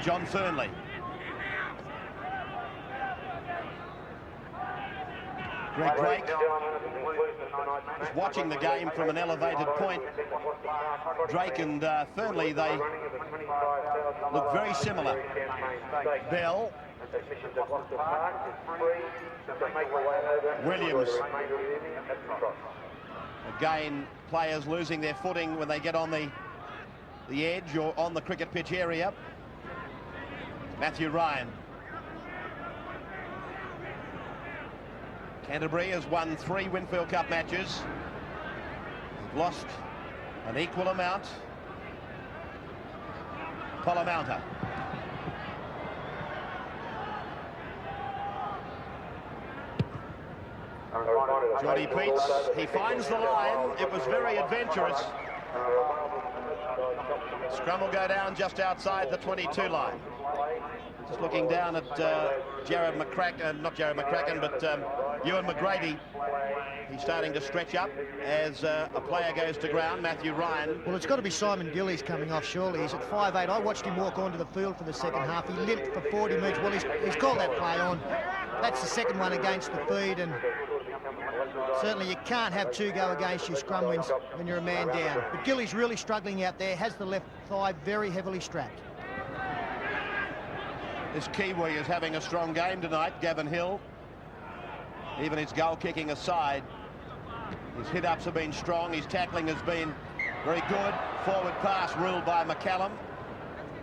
John Fernley. Greg Drake is watching the game from an elevated point. Drake and Fernley, they look very similar. Bell. Williams. Again, players losing their footing when they get on the edge or on the cricket pitch area. Matthew Ryan. Canterbury has won 3 Winfield Cup matches. They've lost an equal amount. Parramatta. Johnny Peets, he finds the line. It was very adventurous. Scrum will go down just outside the 22 line. Just looking down at Jared McCracken, not Jared McCracken, but Ewan McGrady. He's starting to stretch up as a player goes to ground, Matthew Ryan. Well, it's got to be Simon Gillies coming off, surely. He's at 5'8". I watched him walk onto the field for the second half. He limped for 40 metres. Well, he's called that play on. That's the second one against the feed, and certainly you can't have 2 go against your scrum wins when you're a man down. But Gillies really struggling out there, has the left thigh very heavily strapped. This Kiwi is having a strong game tonight, Gavin Hill. Even his goal kicking aside, his hit-ups have been strong, his tackling has been very good. Forward pass ruled by McCallum.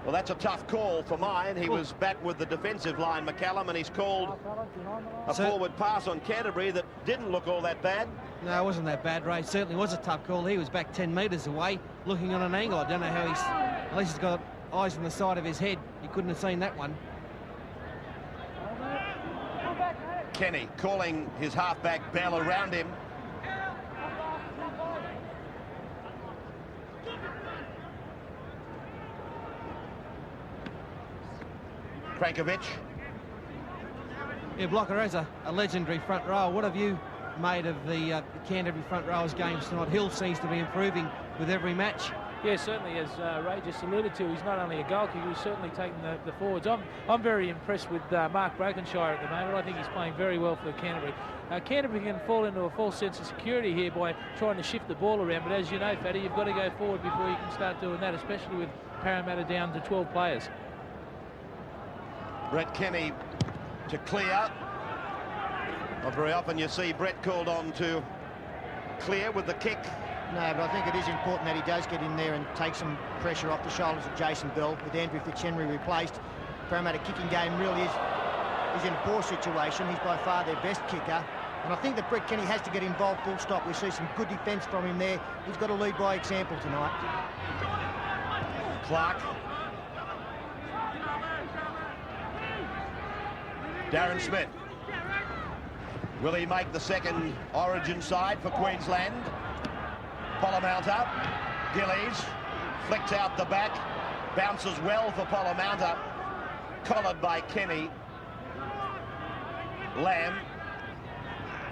Well, that's a tough call for mine. He was back with the defensive line, McCallum, and he's called a forward pass on Canterbury that didn't look all that bad. No, it wasn't that bad, Ray. It certainly was a tough call. He was back 10 metres away, looking on an angle. I don't know how at least he's got eyes on the side of his head. He couldn't have seen that one. Kenny calling his halfback Bell around him. Krankovic. Yeah, Blocker has a legendary front row. What have you made of the Canterbury front rowers games tonight? Hill seems to be improving with every match. Yeah, certainly, as Ray just alluded to, he's not only a goal kicker, he's certainly taking the forwards. I'm very impressed with Mark Brokenshire at the moment. I think he's playing very well for Canterbury. Canterbury can fall into a false sense of security here by trying to shift the ball around, but as you know, Fatty, you've got to go forward before you can start doing that, especially with Parramatta down to 12 players. Brett Kenny to clear. Not very often you see Brett called on to clear with the kick. No, but I think it is important that he does get in there and take some pressure off the shoulders of Jason Bell. With Andrew Fitzhenry replaced, Parramatta kicking game really is in a poor situation. He's by far their best kicker. And I think that Brett Kenny has to get involved full stop. We see some good defence from him there. He's got to lead by example tonight. Clark. Darren Smith. Will he make the second origin side for Queensland? Parramatta, Gillies, flicks out the back, bounces well for Parramatta, collared by Kenny. Lamb,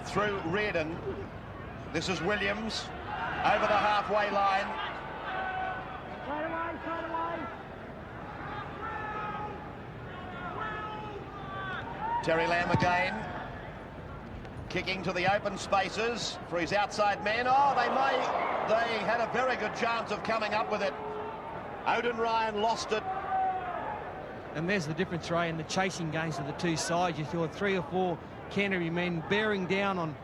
through Reardon. This is Williams, over the halfway line. Terry Lamb again, kicking to the open spaces for his outside man. Oh, they had a very good chance of coming up with it. Odin Ryan lost it. And there's the difference, Ray, in the chasing games of the two sides. You saw 3 or 4 Canterbury men bearing down on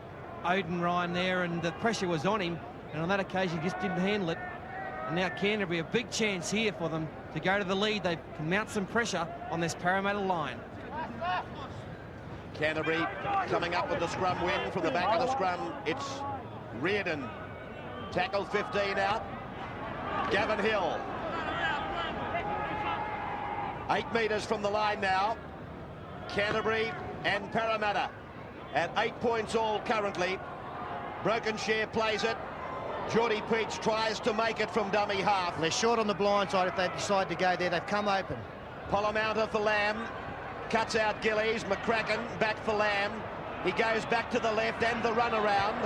Odin Ryan there, and the pressure was on him, and on that occasion he just didn't handle it. And now Canterbury, a big chance here for them to go to the lead. They can mount some pressure on this Parramatta line. Canterbury coming up with the scrum win from the back of the scrum. It's Reardon, tackle 15 out. Gavin Hill. 8 metres from the line now. Canterbury and Parramatta at 8 points all currently. Brokenshire plays it. Geordie Peach tries to make it from dummy half. They're short on the blind side if they decide to go there. They've come open. Parramatta for Lamb. Cuts out Gillies. McCracken back for Lamb. He goes back to the left and the run around.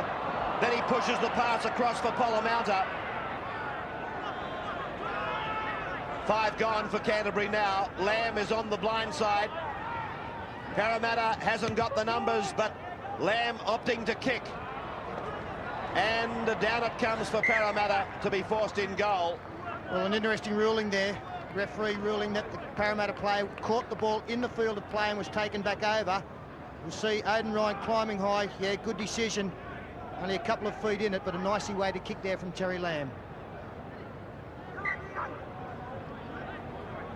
Then he pushes the pass across for Parramatta. 5 gone for Canterbury now. Lamb is on the blind side. Parramatta hasn't got the numbers, but Lamb opting to kick. And down it comes for Parramatta to be forced in goal. Well, an interesting ruling there. Referee ruling that the Parramatta player caught the ball in the field of play and was taken back over. We'll see Odin Ryan climbing high. Yeah, good decision. Only a couple of feet in it, but a nicey way to kick there from Terry Lamb.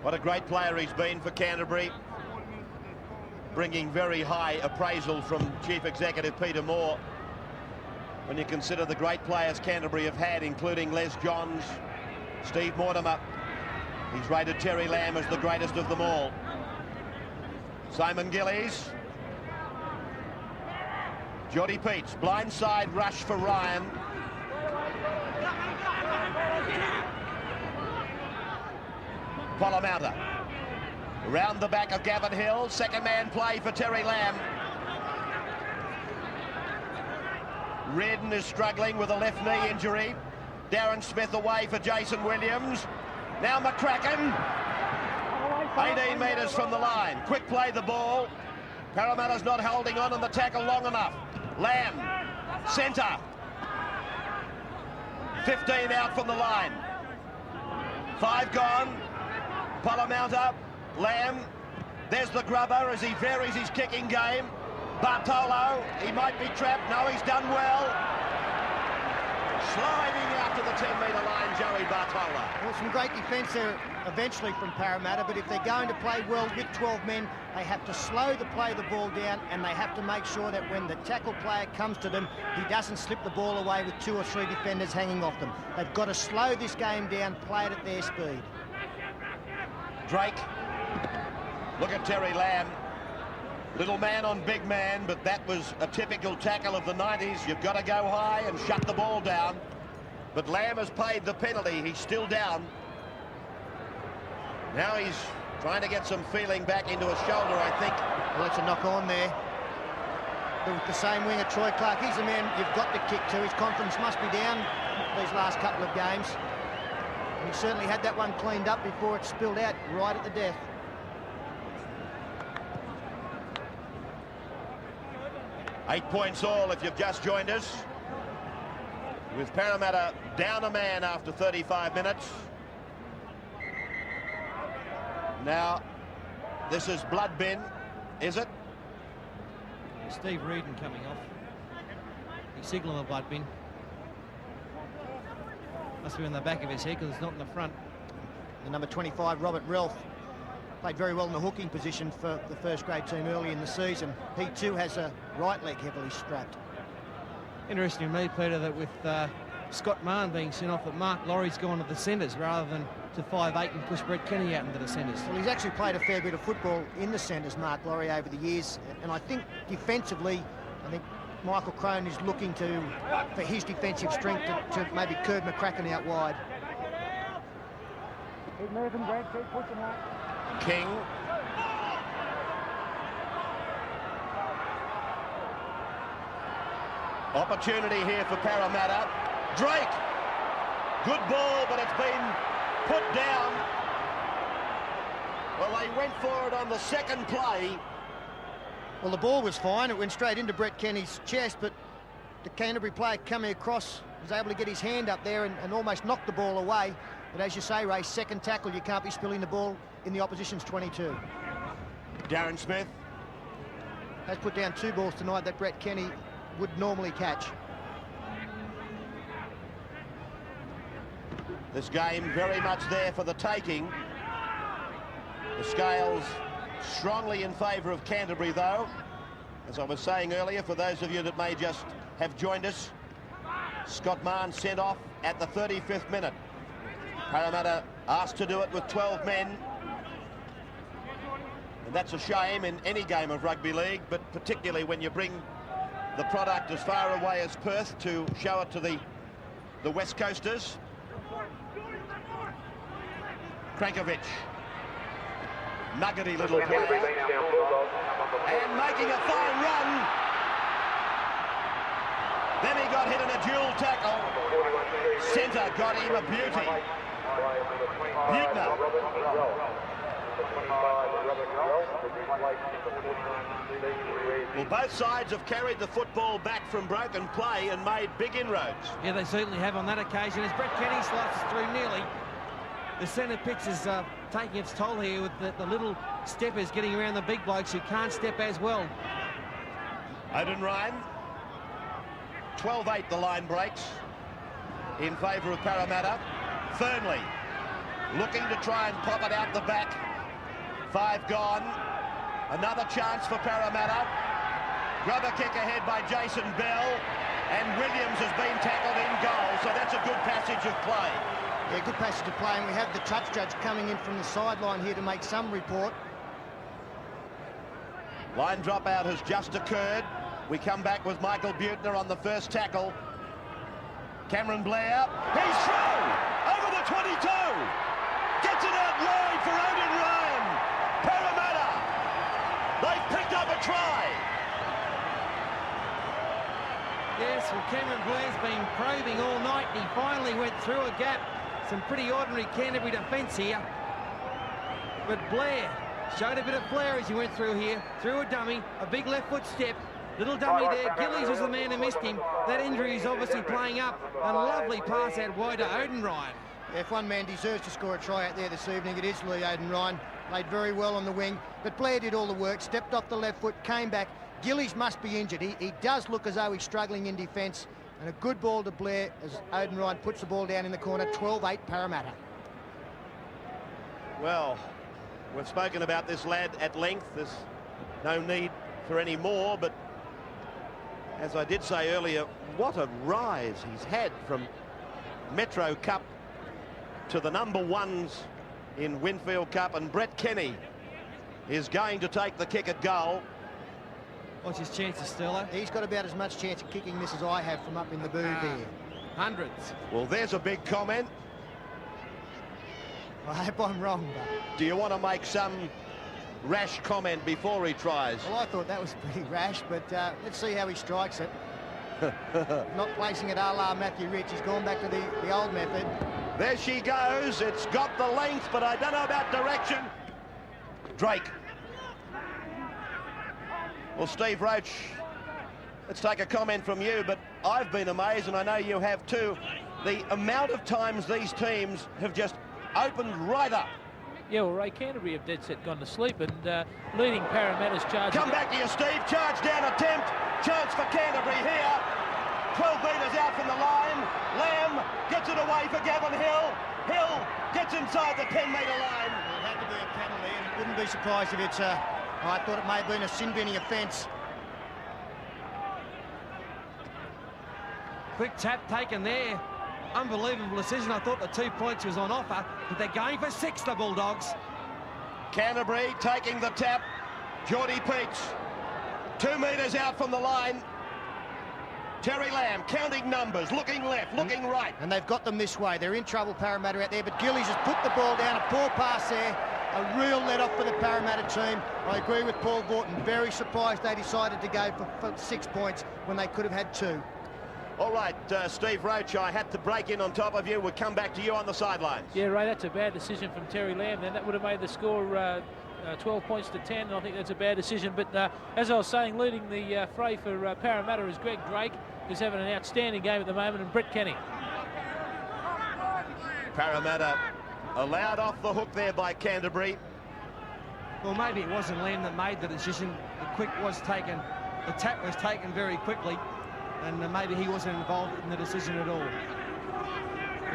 What a great player he's been for Canterbury. Bringing very high appraisal from Chief Executive Peter Moore. When you consider the great players Canterbury have had, including Les Johns, Steve Mortimer. He's rated Terry Lamb as the greatest of them all. Simon Gillies. Geordie Peach, blindside rush for Ryan. Parramatta. Around the back of Gavin Hill. Second man play for Terry Lamb. Reardon is struggling with a left knee injury. Darren Smith away for Jason Williams. Now McCracken. 18 metres from the line. Quick play the ball. Parramatta's not holding on the tackle long enough. Lamb. Centre. 15 out from the line. 5 gone. Parramatta. Lamb. There's the grubber as he varies his kicking game. Bartolo, he might be trapped. No, he's done well. Sliding out to the 10-metre line, Joey Bartolo. Well, some great defence there eventually from Parramatta, but if they're going to play well with 12 men, they have to slow the play of the ball down, and they have to make sure that when the tackle player comes to them, he doesn't slip the ball away with 2 or 3 defenders hanging off them. They've got to slow this game down, play it at their speed. Drake. Look at Terry Lamb. Little man on big man, but that was a typical tackle of the 90s. You've got to go high and shut the ball down. But Lamb has paid the penalty. He's still down. Now he's trying to get some feeling back into his shoulder, I think. Well, that's a knock on there. But with the same winger, Troy Clark, he's the man you've got to kick to. His confidence must be down these last couple of games. And he certainly had that one cleaned up before it spilled out right at the death. Eight points all if you've just joined us. With Parramatta down a man after 35 minutes. Now, this is blood bin, is it? Steve Reardon coming off. He's signalling the blood bin. Must be in the back of his head because it's not in the front. The number 25, Robert Relf, played very well in the hooking position for the first grade team early in the season. He too has a right leg heavily strapped. Interesting to me, Peter, that with Scott Mahon being sent off, that Mark Laurie's gone to the centres rather than to 5'8" and push Brett Kenny out into the centres. Well, he's actually played a fair bit of football in the centres, Mark Laurie, over the years. And I think defensively, I think Michael Crone is looking for his defensive strength to maybe curb McCracken out wide. Keep moving, Greg. Keep pushing out. King. Opportunity here for Parramatta. Drake. Good ball, but it's been put down. Well, they went for it on the second play. Well, the ball was fine. It went straight into Brett Kenny's chest, but the Canterbury player coming across was able to get his hand up there and almost knock the ball away. But as you say, Ray, second tackle, you can't be spilling the ball in the opposition's 22. Darren Smith. Has put down 2 balls tonight that Brett Kenny would normally catch. This game very much there for the taking. The scales strongly in favour of Canterbury, though. As I was saying earlier, for those of you that may just have joined us, Scott Mahon sent off at the 35th minute. Parramatta asked to do it with 12 men. And that's a shame in any game of rugby league, but particularly when you bring the product as far away as Perth to show it to the West Coasters. Krankovic. Nuggety little player. And making a fine run. Then he got hit in a dual tackle. Centre got him a beauty. Buechner. Well, both sides have carried the football back from broken play and made big inroads. Yeah, they certainly have on that occasion. As Brett Kenny slices through nearly, the centre pitch is taking its toll here with the little steppers getting around the big blokes who can't step as well. Odin Ryan. 12-8 the line breaks in favour of Parramatta. Fernley looking to try and pop it out the back. 5 gone. Another chance for Parramatta. Grubber kick ahead by Jason Bell. And Williams has been tackled in goal, so that's a good passage of play. Yeah, good passage of play, and we have the touch judge coming in from the sideline here to make some report. Line dropout has just occurred. We come back with Michael Buechner on the first tackle. Cameron Blair. He's through! Over the 22! Gets it out wide for Odin Ryan. Parramatta! They've picked up a try. Yes, well, Cameron Blair's been probing all night, and he finally went through a gap. Some pretty ordinary Canterbury defence here. But Blair showed a bit of flair as he went through here. Through a dummy, a big left foot step. Little dummy there. Gillies was the man who missed him. That injury is obviously playing up. A lovely pass out wide to Odin Ryan. Yeah, if one man deserves to score a try out there this evening, it is Lee Odin Ryan. Played very well on the wing, but Blair did all the work. Stepped off the left foot, came back. Gillies must be injured. He does look as though he's struggling in defence. And a good ball to Blair as Odin Ryan puts the ball down in the corner. 12-8 Parramatta. Well, we've spoken about this lad at length. There's no need for any more, but as I did say earlier, what a rise he's had from Metro Cup to the number ones in Winfield Cup, and Brett Kenny is going to take the kick at goal. What's his chances, Sterlo? He's got about as much chance of kicking this as I have from up in the booth here. Hundreds. Well, there's a big comment. I hope I'm wrong, but... Do you want to make some rash comment before he tries? Well, I thought that was pretty rash, but let's see how he strikes it. Not placing it a la Matthew Rich. He's gone back to the old method. There she goes. It's got the length, but I don't know about direction. Drake. Well, Steve Roach, let's take a comment from you, but I've been amazed, and I know you have too, the amount of times these teams have just opened right up. Yeah, well, Ray, Canterbury have dead set gone to sleep, and leading Parramatta's charge. Come back to you, Steve. Charge down attempt. Chance for Canterbury here. 12 metres out from the line. Lamb gets it away for Gavin Hill. Hill gets inside the 10-metre line. Well, it had to be a penalty, and it wouldn't be surprised if it's I thought it may have been a Sinbini offence. Quick tap taken there. Unbelievable decision. I thought the 2 points was on offer, but they're going for 6, the Bulldogs. Canterbury taking the tap. Geordie Peach, 2 metres out from the line. Terry Lamb counting numbers, looking left, looking right. And they've got them this way. They're in trouble, Parramatta out there, but Gillies has put the ball down, a poor pass there. A real let-off for the Parramatta team. I agree with Paul Vorton. Very surprised they decided to go for 6 points when they could have had 2. All right, Steve Roach, I had to break in on top of you. We'll come back to you on the sidelines. Yeah, Ray, that's a bad decision from Terry Lamb. Then that would have made the score 12 points to 10, and I think that's a bad decision. But as I was saying, leading the fray for Parramatta is Greg Drake, who's having an outstanding game at the moment, and Brett Kenny. Parramatta allowed off the hook there by Canterbury. Well, maybe it wasn't Lamb that made the decision. The tap was taken very quickly, and maybe he wasn't involved in the decision at all.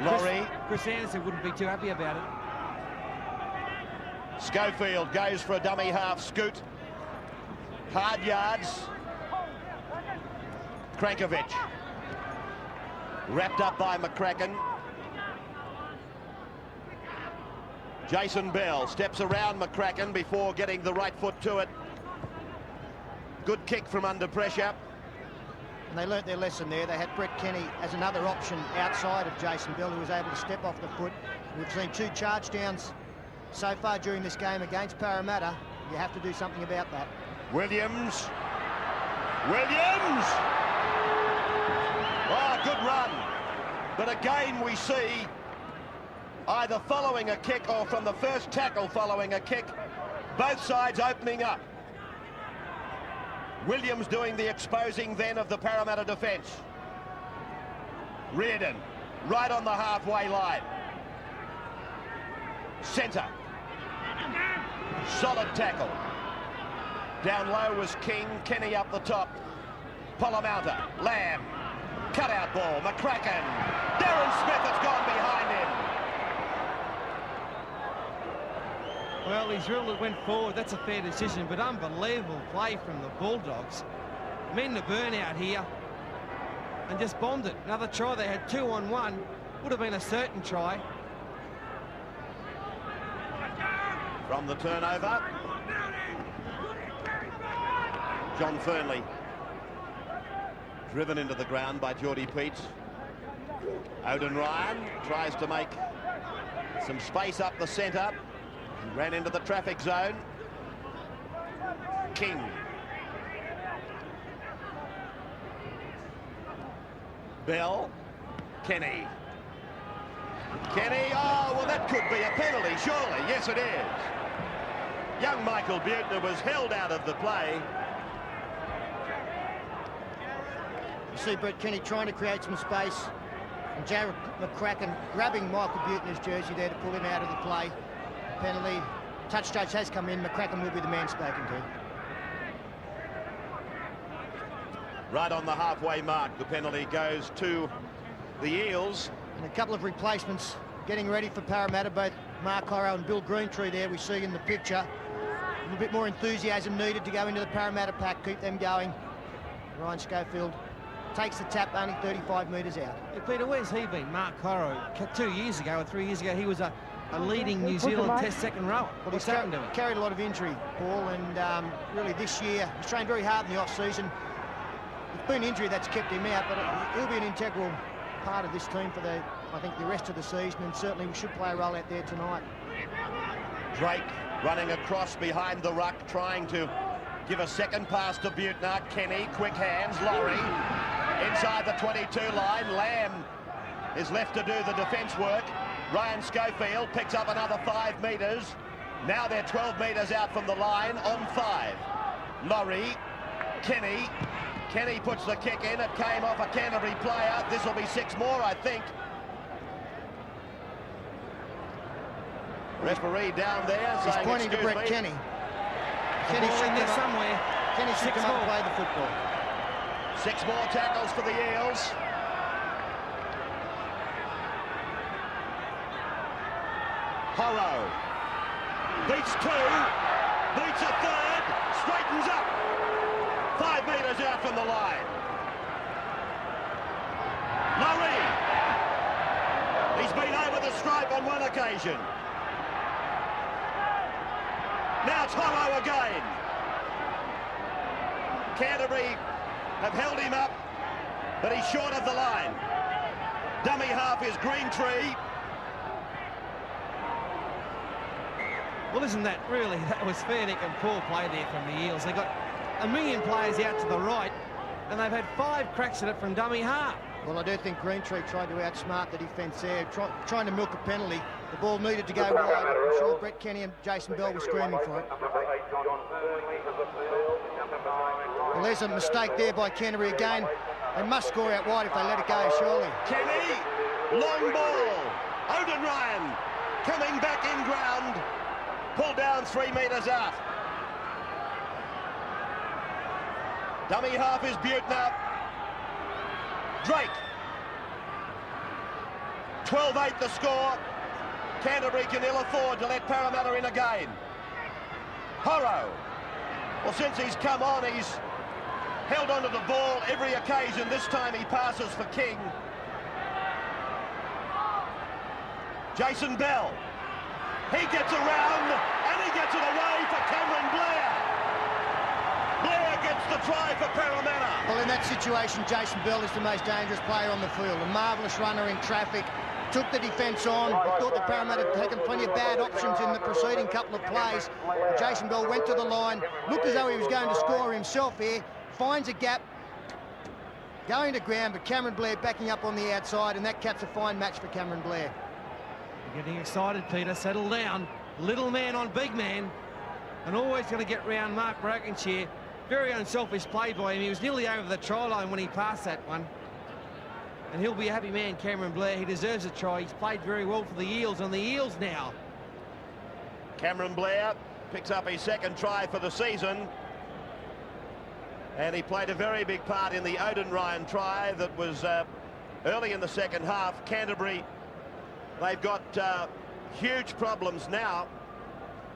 Laurie. Chris Anderson wouldn't be too happy about it. Schofield goes for a dummy half scoot. Hard yards. Krankovic. Wrapped up by McCracken. Jason Bell steps around McCracken before getting the right foot to it. Good kick from under pressure. And they learnt their lesson there. They had Brett Kenny as another option outside of Jason Bell, who was able to step off the foot. We've seen 2 charge downs so far during this game against Parramatta. You have to do something about that. Williams. Williams! Oh, good run. But again, we see either following a kick or from the first tackle following a kick, both sides opening up. Williams doing the exposing then of the Parramatta defence. Reardon, right on the halfway line. Centre. Solid tackle. Down low was King, Kenny up the top. Parramatta, Lamb. Cut-out ball, McCracken. Darren Smith has gone behind him. Well, he's ruled it went forward. That's a fair decision, but unbelievable play from the Bulldogs. Men to burn out here and just bombed it. Another try. They had 2-on-1. Would have been a certain try. From the turnover, John Fernley. Driven into the ground by Geordie Peets. Odin Ryan tries to make some space up the centre. He ran into the traffic zone. King. Bell. Kenny. Kenny, oh, well, that could be a penalty, surely. Yes, it is. Young Michael Buettner was held out of the play. You see Brett Kenny trying to create some space, and Jared McCracken grabbing Michael Buettner's jersey there to pull him out of the play. Penalty. Touch judge has come in. McCracken will be the man spoken to. Right on the halfway mark, the penalty goes to the Eels. And a couple of replacements getting ready for Parramatta, both Mark Horrow and Bill Greentree there we see in the picture. A little bit more enthusiasm needed to go into the Parramatta pack, keep them going. Ryan Schofield takes the tap only 35 metres out. Hey, Peter, where's he been? Mark Horrow, 2 years ago or 3 years ago, he was a leading New Zealand Test second rower. What's happened to him? Carried a lot of injury, Paul, and really this year he's trained very hard in the off-season. It's been injury that's kept him out, but he'll be an integral part of this team for I think the rest of the season, and certainly we should play a role out there tonight. Drake running across behind the ruck, trying to give a second pass to Buettner. Kenny, quick hands. Laurie inside the 22 line. Lamb is left to do the defence work. Ryan Schofield picks up another 5 metres. Now they're 12 metres out from the line on 5. Laurie, Kenny. Kenny puts the kick in. It came off a Canterbury player. This will be 6 more, I think. Referee down there He's saying, pointing to Brett me. Kenny. Kenny in there somewhere. Kenny should come up and play the football. 6 more tackles for the Eels. Horrow beats 2, beats a 3rd, straightens up. 5 metres out from the line. Laurie. He's been over the stripe on 1 occasion. Now it's Horrow again. Canterbury have held him up. but he's short of the line. Dummy half is Greentree. Well, isn't that really, that was fair nick and poor play there from the Eels. They got a million players out to the right, and they've had 5 cracks at it from dummy half. Well, I do think Greentree tried to outsmart the defence there, trying to milk a penalty. The ball needed to go wide. I'm sure Brett Kenny and Jason Bell were screaming for it. Well, there's a mistake there by Canterbury again. They must score out wide if they let it go, surely. Kenny, long ball. Odin Ryan coming back in ground. Pulled down 3 metres out. Dummy half is Butner. Drake. 12-8 the score. Canterbury can ill afford to let Parramatta in again. Horro. Well, since he's come on, he's held onto the ball every occasion. This time he passes for King. Jason Bell. He gets around and he gets it away for Cameron Blair. Blair gets the try for Parramatta. Well, in that situation, Jason Bell is the most dangerous player on the field. A marvellous runner in traffic. Took the defence on. I thought that Parramatta had taken plenty of bad options in the preceding couple of plays. Jason Bell went to the line. Looked as though he was going to score himself here. Finds a gap. Going to ground, but Cameron Blair backing up on the outside, and that caps a fine match for Cameron Blair. You're getting excited, Peter. Settle down. Little man on big man. And always going to get round Mark Brokenshire. Very unselfish play by him. He was nearly over the try line when he passed that one. And he'll be a happy man, Cameron Blair. He deserves a try. He's played very well for the Eels, and the Eels now. Cameron Blair picks up his 2nd try for the season. And he played a very big part in the Odin Ryan try that was early in the 2nd half. Canterbury, they've got huge problems now.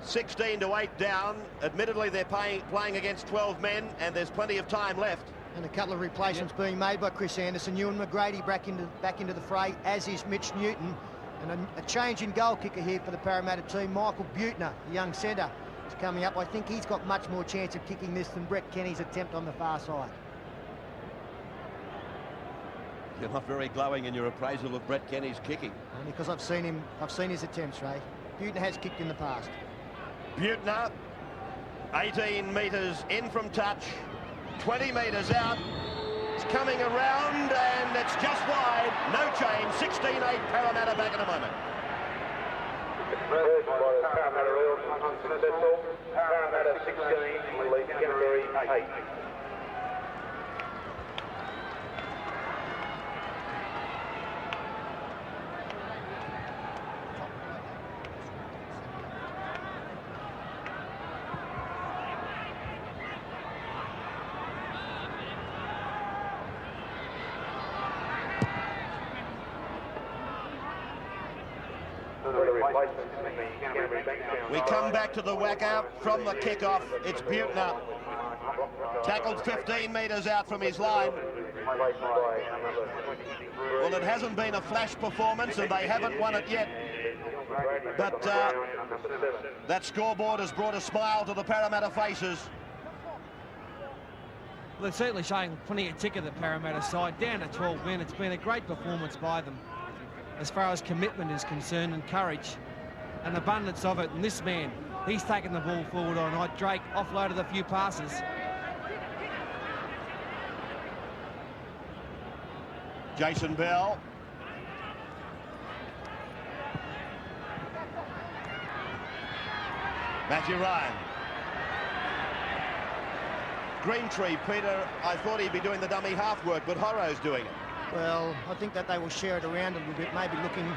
16-8 down. Admittedly, they're playing against 12 men, and there's plenty of time left. And a couple of replacements being made by Chris Anderson. Ewan McGrady back into the fray, as is Mitch Newton. And a change in goal kicker here for the Parramatta team. Michael Butner, the young centre, is coming up. I think he's got much more chance of kicking this than Brett Kenny's attempt on the far side. You're not very glowing in your appraisal of Brett Kenny's kicking. Only because I've seen his attempts, Ray. Butner has kicked in the past. Butner, 18 metres in from touch, 20 metres out. It's coming around and it's just wide. No change. 16-8 Parramatta back in a moment. Parramatta 16, Canterbury 8. We come back to the whacker from the kickoff. It's Butner. Tackled 15 metres out from his line. Well, it hasn't been a flash performance and they haven't won it yet. But that scoreboard has brought a smile to the Parramatta faces. Well, they're certainly showing plenty of tick of the Parramatta side. Down to 12 men. It's been a great performance by them as far as commitment is concerned and courage and abundance of it. And this man, he's taken the ball forward all night. Drake offloaded a few passes. Jason Bell. Matthew Ryan. Greentree, Peter, I thought he'd be doing the dummy half work, but Horro's doing it. Well, I think that they will share it around a little bit, maybe looking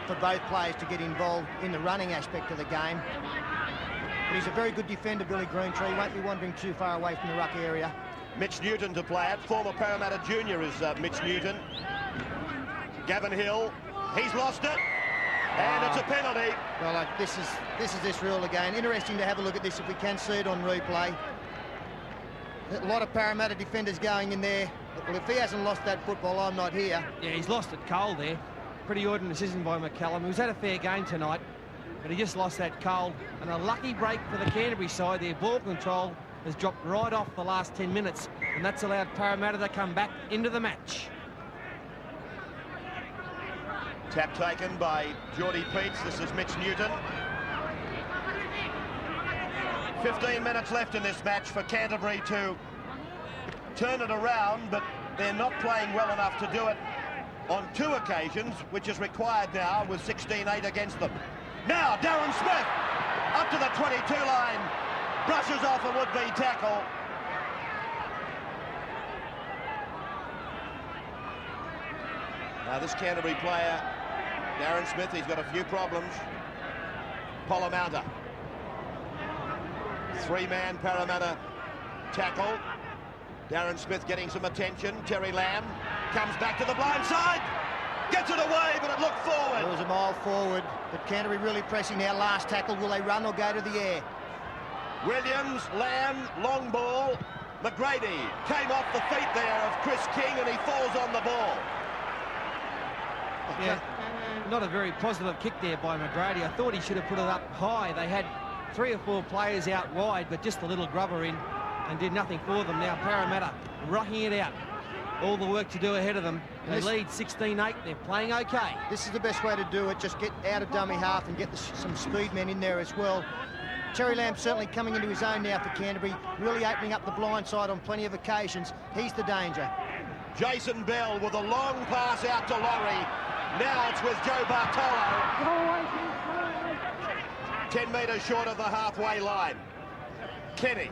for both players to get involved in the running aspect of the game. But he's a very good defender, Billy Greentree. Won't be wandering too far away from the ruck area. Mitch Newton to play it. Former Parramatta junior is Mitch Newton. Gavin Hill, he's lost it, and it's a penalty. Well, this is this rule again. Interesting to have a look at this if we can see it on replay. A lot of Parramatta defenders going in there. Well, if he hasn't lost that football, I'm not here. Yeah, he's lost it cold there. Pretty ordinary decision by McCallum. He was at a fair game tonight, but he just lost that cold. And a lucky break for the Canterbury side. Their ball control has dropped right off the last 10 minutes, and that's allowed Parramatta to come back into the match. Tap taken by Geordie Peets. This is Mitch Newton. 15 minutes left in this match for Canterbury to turn it around, but they're not playing well enough to do it on 2 occasions, which is required now with 16-8 against them. Now Darren Smith up to the 22 line, brushes off a would-be tackle. Now this Canterbury player, Darren Smith, he's got a few problems. Parramatta. 3-man Parramatta tackle. Darren Smith getting some attention. Terry Lamb comes back to the blind side. Gets it away, but it looked forward. It was a mile forward, but Canterbury really pressing their last tackle. Will they run or go to the air? Williams, Lamb, long ball. McGrady came off the feet there of Chris King, and he falls on the ball. Yeah, not a very positive kick there by McGrady. I thought he should have put it up high. They had 3 or 4 players out wide, but just a little grubber in and did nothing for them. Now Parramatta rocking it out. All the work to do ahead of them. They lead 16-8. They're playing okay. This is the best way to do it. Just get out of dummy half and get some speed men in there as well. Terry Lamb certainly coming into his own now for Canterbury, really opening up the blind side on plenty of occasions. He's the danger. Jason Bell with a long pass out to Laurie. Now it's with Joe Bartolo. 10 metres short of the halfway line. Kenny.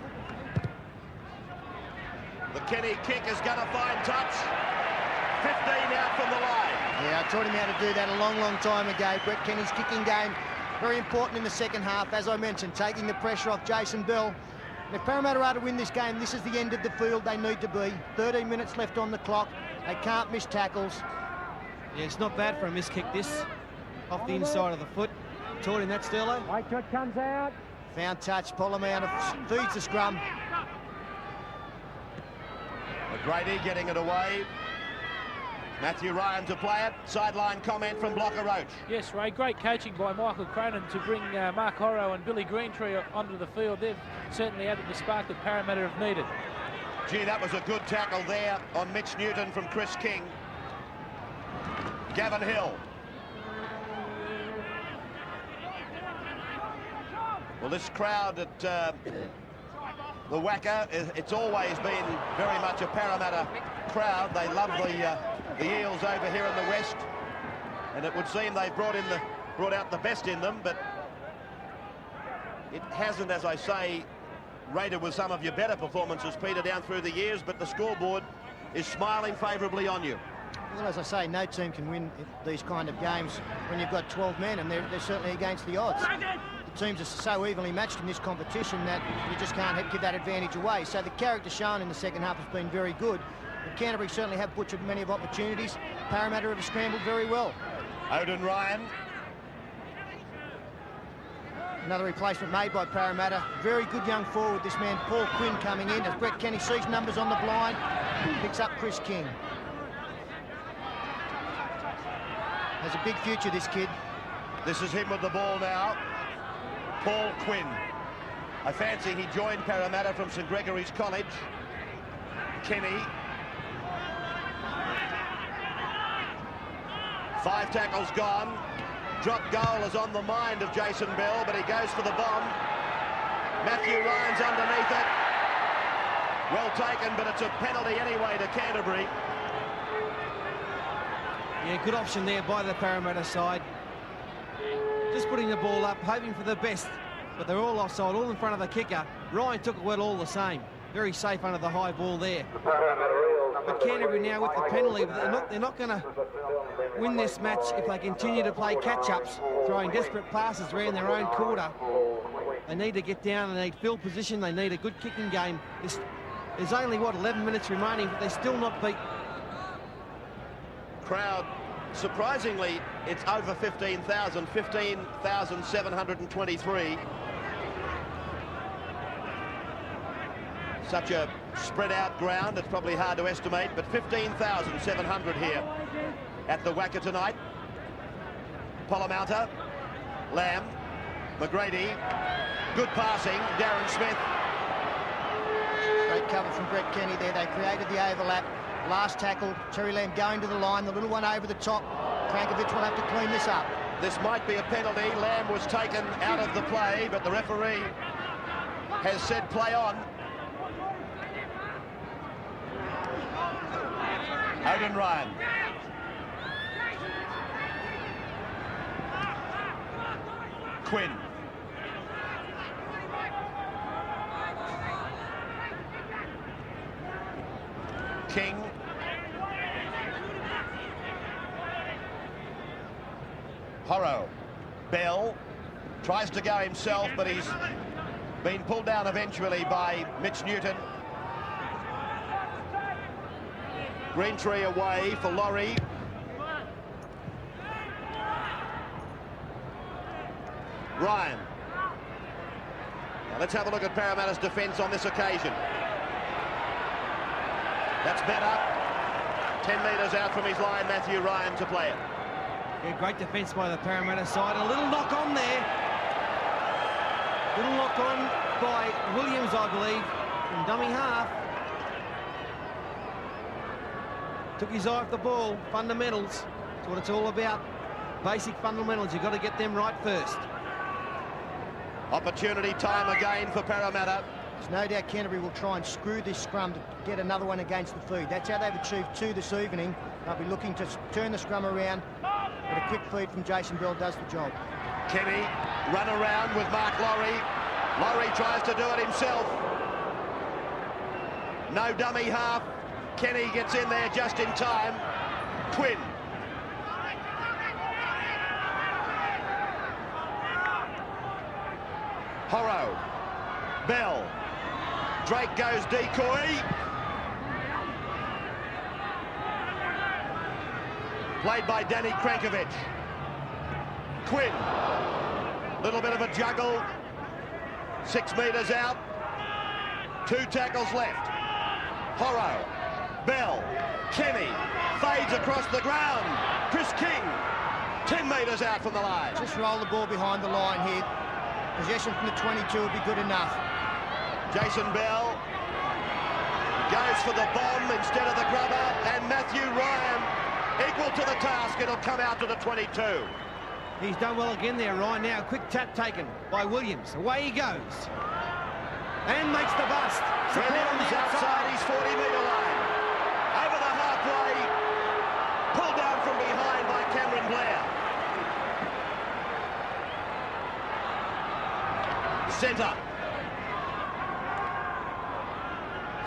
The Kenny kick is going to find touch. 15 out from the line. Yeah, I taught him how to do that a long, long time ago. Brett Kenny's kicking game, very important in the second half. As I mentioned, taking the pressure off Jason Bell. And if Parramatta are to win this game, this is the end of the field they need to be. 13 minutes left on the clock. They can't miss tackles. Yeah, it's not bad for a miss kick, this. Off the inside of the foot. Taught him that, Sterlo. White shot comes out. Found touch. Parramatta feeds the scrum. McGrady getting it away. Matthew Ryan to play it. Sideline comment from Blocker Roach. Yes, Ray, great coaching by Michael Cronin to bring Mark Horrow and Billy Greentree onto the field. They've certainly added the spark that Parramatta have needed. Gee, that was a good tackle there on Mitch Newton from Chris King. Gavin Hill. Well, this crowd at the Wacker, it's always been very much a Parramatta crowd. They love the Eels over here in the West, and it would seem they've brought out the best in them, but it hasn't, as I say, rated with some of your better performances, Peter, down through the years, but the scoreboard is smiling favourably on you. Well, as I say, no team can win these kind of games when you've got 12 men, and they're certainly against the odds. The teams are so evenly matched in this competition that you just can't give that advantage away. So the character shown in the second half has been very good. But Canterbury certainly have butchered many of opportunities. Parramatta have scrambled very well. Odin Ryan. Another replacement made by Parramatta. Very good young forward, this man, Paul Quinn, coming in. As Brett Kenny sees numbers on the blind, picks up Chris King. Has a big future, this kid. This is him with the ball now. Paul Quinn. I fancy he joined Parramatta from St Gregory's College. Kenny. 5 tackles gone. Drop goal is on the mind of Jason Bell, but he goes for the bomb. Matthew Ryan's underneath it. Well taken, but it's a penalty anyway to Canterbury. Yeah, good option there by the Parramatta side. Just putting the ball up, hoping for the best. But they're all offside, all in front of the kicker. Ryan took it well all the same. Very safe under the high ball there. But Canterbury now with the penalty, they're not going to win this match if they continue to play catch-ups, throwing desperate passes around their own quarter. They need to get down, they need field position, they need a good kicking game. There's only, 11 minutes remaining, but they're still not beat. Crowd, surprisingly, it's over 15,000, 15,723. Such a spread out ground, it's probably hard to estimate, but 15,700 here at the Wacker tonight. Parramatta, Lamb, McGrady, good passing, Darren Smith. Great cover from Brett Kenny there. They created the overlap. Last tackle, Terry Lamb going to the line, the little one over the top. Krankovic will have to clean this up. This might be a penalty. Lamb was taken out of the play, but the referee has said play on. Odin Ryan. Quinn. King. Horrow. Bell tries to go himself, but he's been pulled down eventually by Mitch Newton. Greentree away for Laurie. Ryan. Now let's have a look at Parramatta's defence on this occasion. That's better. 10 metres out from his line, Matthew Ryan to play it. Yeah, great defence by the Parramatta side. A little knock on there. Little knock on by Williams, I believe, from dummy half. Took his eye off the ball. Fundamentals. That's what it's all about. Basic fundamentals. You've got to get them right first. Opportunity time again for Parramatta. There's no doubt Canterbury will try and screw this scrum to get another one against the feed. That's how they've achieved 2 this evening. They'll be looking to turn the scrum around, but a quick feed from Jason Bell does the job. Kenny, run around with Mark Laurie. Laurie tries to do it himself. No dummy half. Kenny gets in there just in time. Quinn. Horrow. Bell. Drake goes decoy. Played by Danny Krankovic. Quinn. Little bit of a juggle. 6 metres out. 2 tackles left. Horrow. Bell. Kenny. Fades across the ground. Chris King. 10 metres out from the line. Just roll the ball behind the line here. Possession from the 22 will be good enough. Jason Bell goes for the bomb instead of the grubber, and Matthew Ryan equal to the task. It'll come out to the 22. He's done well again there, Ryan. Now, quick tap taken by Williams. Away he goes. And makes the bust. Support on Williams the outside his 40-metre line. Over the halfway. Pulled down from behind by Cameron Blair. Centre.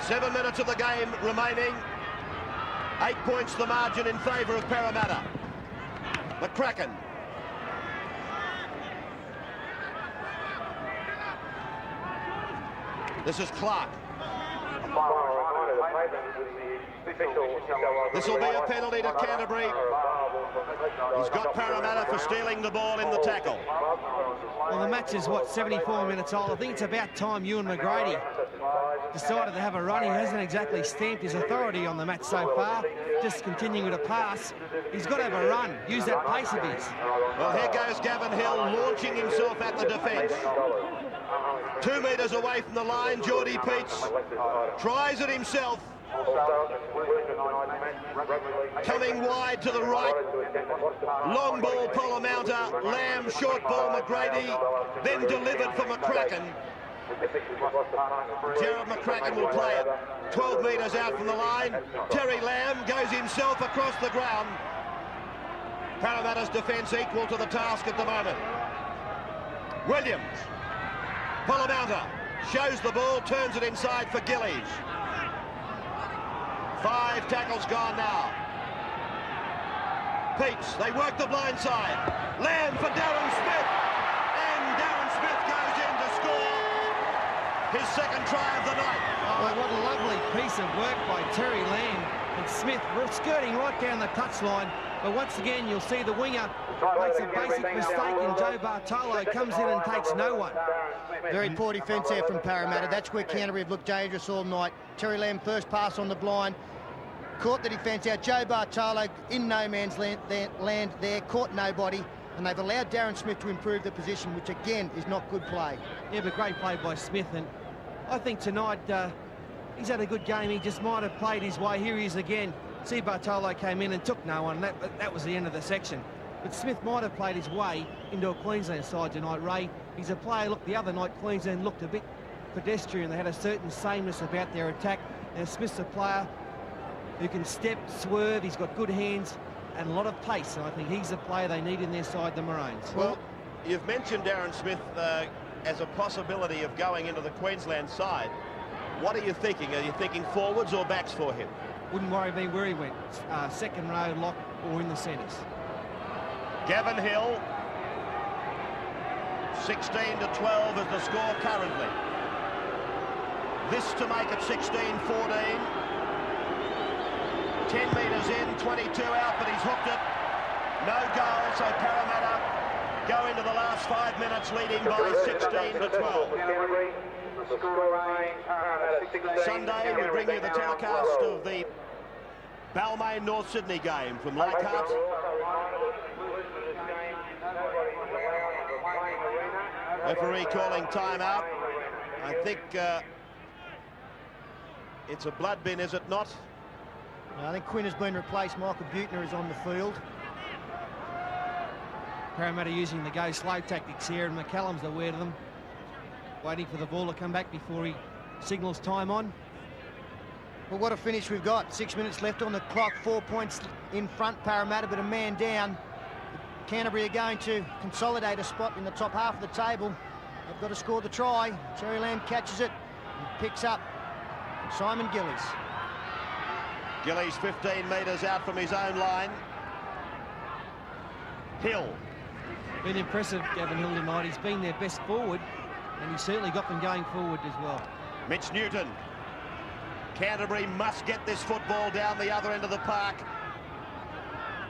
7 minutes of the game remaining. 8 points the margin in favour of Parramatta. McCracken. This is Clark. This will be a penalty to Canterbury. He's got Parramatta for stealing the ball in the tackle. Well, the match is, what, 74 minutes old. I think it's about time Ewan McGrady decided to have a run. He hasn't exactly stamped his authority on the match so far, just continuing to pass. He's got to have a run, use that pace of his. Well, here goes Gavin Hill launching himself at the defence. 2 metres away from the line, Geordie Peets tries it himself. Coming wide to the right. Long ball, Parramatta. Lamb, short ball, McGrady. Then delivered for McCracken. Gerald McCracken will play it. 12 metres out from the line. Terry Lamb goes himself across the ground. Parramatta's defence equal to the task at the moment. Williams. Parramatta shows the ball, turns it inside for Gillies. 5 tackles gone now. Peets, they work the blind side. Lamb for Darren Smith. And Darren Smith goes in to score his second try of the night. Oh, what a lovely piece of work by Terry Lamb and Smith. We're skirting right down the touchline. But once again, you'll see the winger makes a basic mistake, and Joe Bartolo comes in and takes no one. Very poor defence there from Parramatta. That's where Canterbury have looked dangerous all night. Terry Lamb first pass on the blind. Caught the defence out. Joe Bartolo in no man's land there, caught nobody, and they've allowed Darren Smith to improve the position, which again is not good play. Yeah, but great play by Smith, and I think tonight he's had a good game. He just might have played his way. Here he is again. See, Bartolo came in and took no one. That was the end of the section. But Smith might have played his way into a Queensland side tonight, Ray. He's a player, look, the other night Queensland looked a bit pedestrian. They had a certain sameness about their attack. And Smith's a player who can step, swerve, he's got good hands and a lot of pace. And I think he's the player they need in their side, the Maroons. Well, you've mentioned Darren Smith as a possibility of going into the Queensland side. What are you thinking? Are you thinking forwards or backs for him? Wouldn't worry me where he went. Second row, lock, or in the centres. Gavin Hill, 16-12 is the score currently. This to make it 16-14. 10 metres in, 22 out, but he's hooked it. No goal, so Parramatta go into the last 5 minutes leading by 16-12. Sunday, we bring you the telecast of the Balmain North Sydney game from Leichhardt. Referee calling timeout. I think it's a blood bin, is it not? I think Quinn has been replaced. Michael Buettner is on the field. Parramatta using the go slow tactics here, and McCallum's aware of them. Waiting for the ball to come back before he signals time on. Well, what a finish we've got. 6 minutes left on the clock. 4 points in front, Parramatta, but a man down. Canterbury are going to consolidate a spot in the top half of the table. They've got to score the try. Cherry Lamb catches it and picks up Simon Gillies. Gillies 15 metres out from his own line. Hill. Been impressive, Gavin Hill, tonight. He's been their best forward, and he's certainly got them going forward as well. Mitch Newton. Canterbury must get this football down the other end of the park.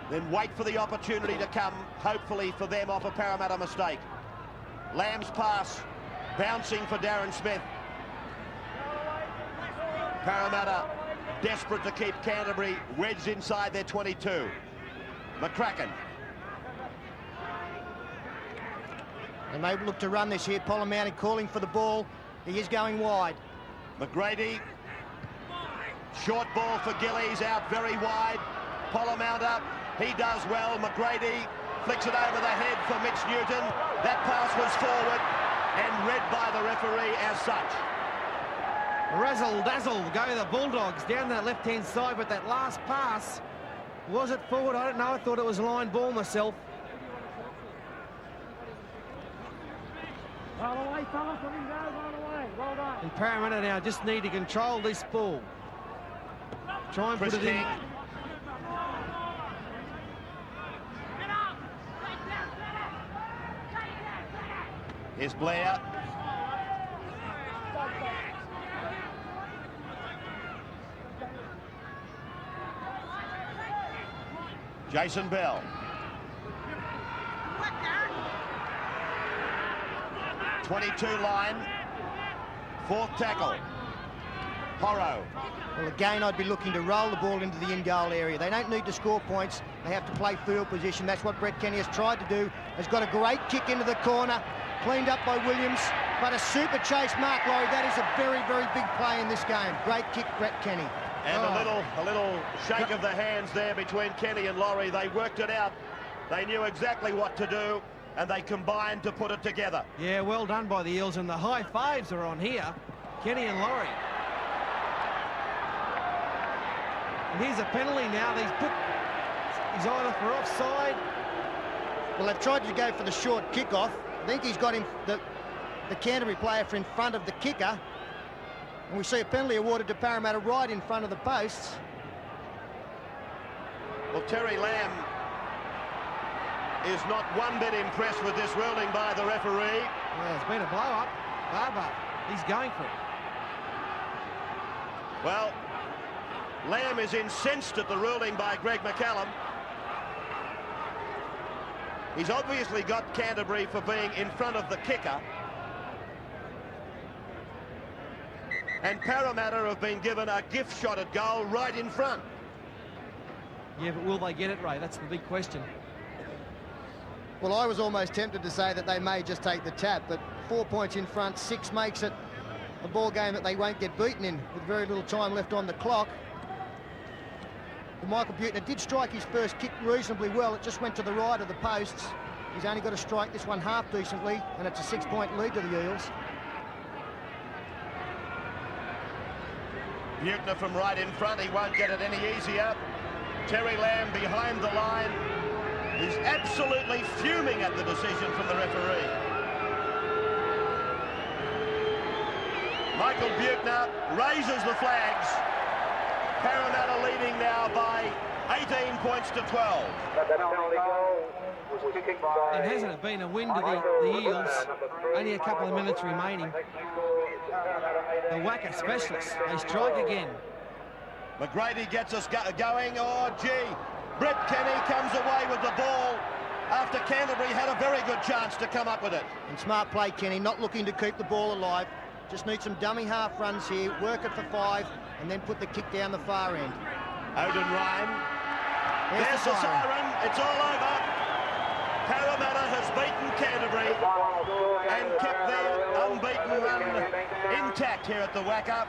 Then wait for the opportunity to come, hopefully for them, off a Parramatta mistake. Lamb's pass, bouncing for Darren Smith. Parramatta desperate to keep Canterbury wedged inside their 22. McCracken. They may look to run this here. Polamaudi calling for the ball. He is going wide. McGrady. Short ball for Gillies, out very wide. Polamaudi, he does well. McGrady flicks it over the head for Mitch Newton. That pass was forward and read by the referee as such. Razzle-dazzle go the Bulldogs down that left-hand side, but that last pass, was it forward? I don't know. I thought it was a line ball myself. Roll away, fellas, let him go, roll away, well done. And Parramatta now just need to control this ball. Try and Chris put it in. Here's Blair. Jason Bell. 22 line. Fourth tackle. Horro. Well, again, I'd be looking to roll the ball into the in-goal area. They don't need to score points. They have to play field position. That's what Brett Kenny has tried to do. Has got a great kick into the corner. Cleaned up by Williams. But a super chase mark, Laurie. That is a very, very big play in this game. Great kick, Brett Kenny. And a little shake of the hands there between Kenny and Laurie. They worked it out. They knew exactly what to do, and they combined to put it together. Yeah, well done by the Eels, and the high fives are on here. Kenny and Laurie. And here's a penalty now. He's either for offside. Well, they've tried to go for the short kickoff. I think he's got him, the Canterbury player, for in front of the kicker. And we see a penalty awarded to Parramatta right in front of the posts. Well, Terry Lamb is not one bit impressed with this ruling by the referee. Well, there's been a blow-up. Barber, he's going for it. Well, Lamb is incensed at the ruling by Greg McCallum. He's obviously got Canterbury for being in front of the kicker. And Parramatta have been given a gift shot at goal right in front. Yeah, but will they get it, Ray? That's the big question. Well, I was almost tempted to say that they may just take the tap, but 4 points in front, 6 makes it a ball game that they won't get beaten in with very little time left on the clock. Michael Buettner did strike his first kick reasonably well. It just went to the right of the posts. He's only got to strike this one half decently, and it's a 6-point lead to the Eels. Buettner from right in front. He won't get it any easier. Terry Lamb behind the line. He's absolutely fuming at the decision from the referee. Michael Buettner raises the flags. Parramatta leading now by 18 points to 12. And hasn't it been a win to the Eels? Only a couple of minutes remaining. The Wacker specialists, they strike again. McGrady gets us going. Oh, gee. Brett Kenny comes away with the ball after Canterbury had a very good chance to come up with it. And smart play, Kenny, not looking to keep the ball alive. Just need some dummy half runs here, work it for 5, and then put the kick down the far end. Odin Ryan. There's the siren. It's all over. Parramatta has beaten Canterbury and kept their unbeaten run intact here at the Wacker.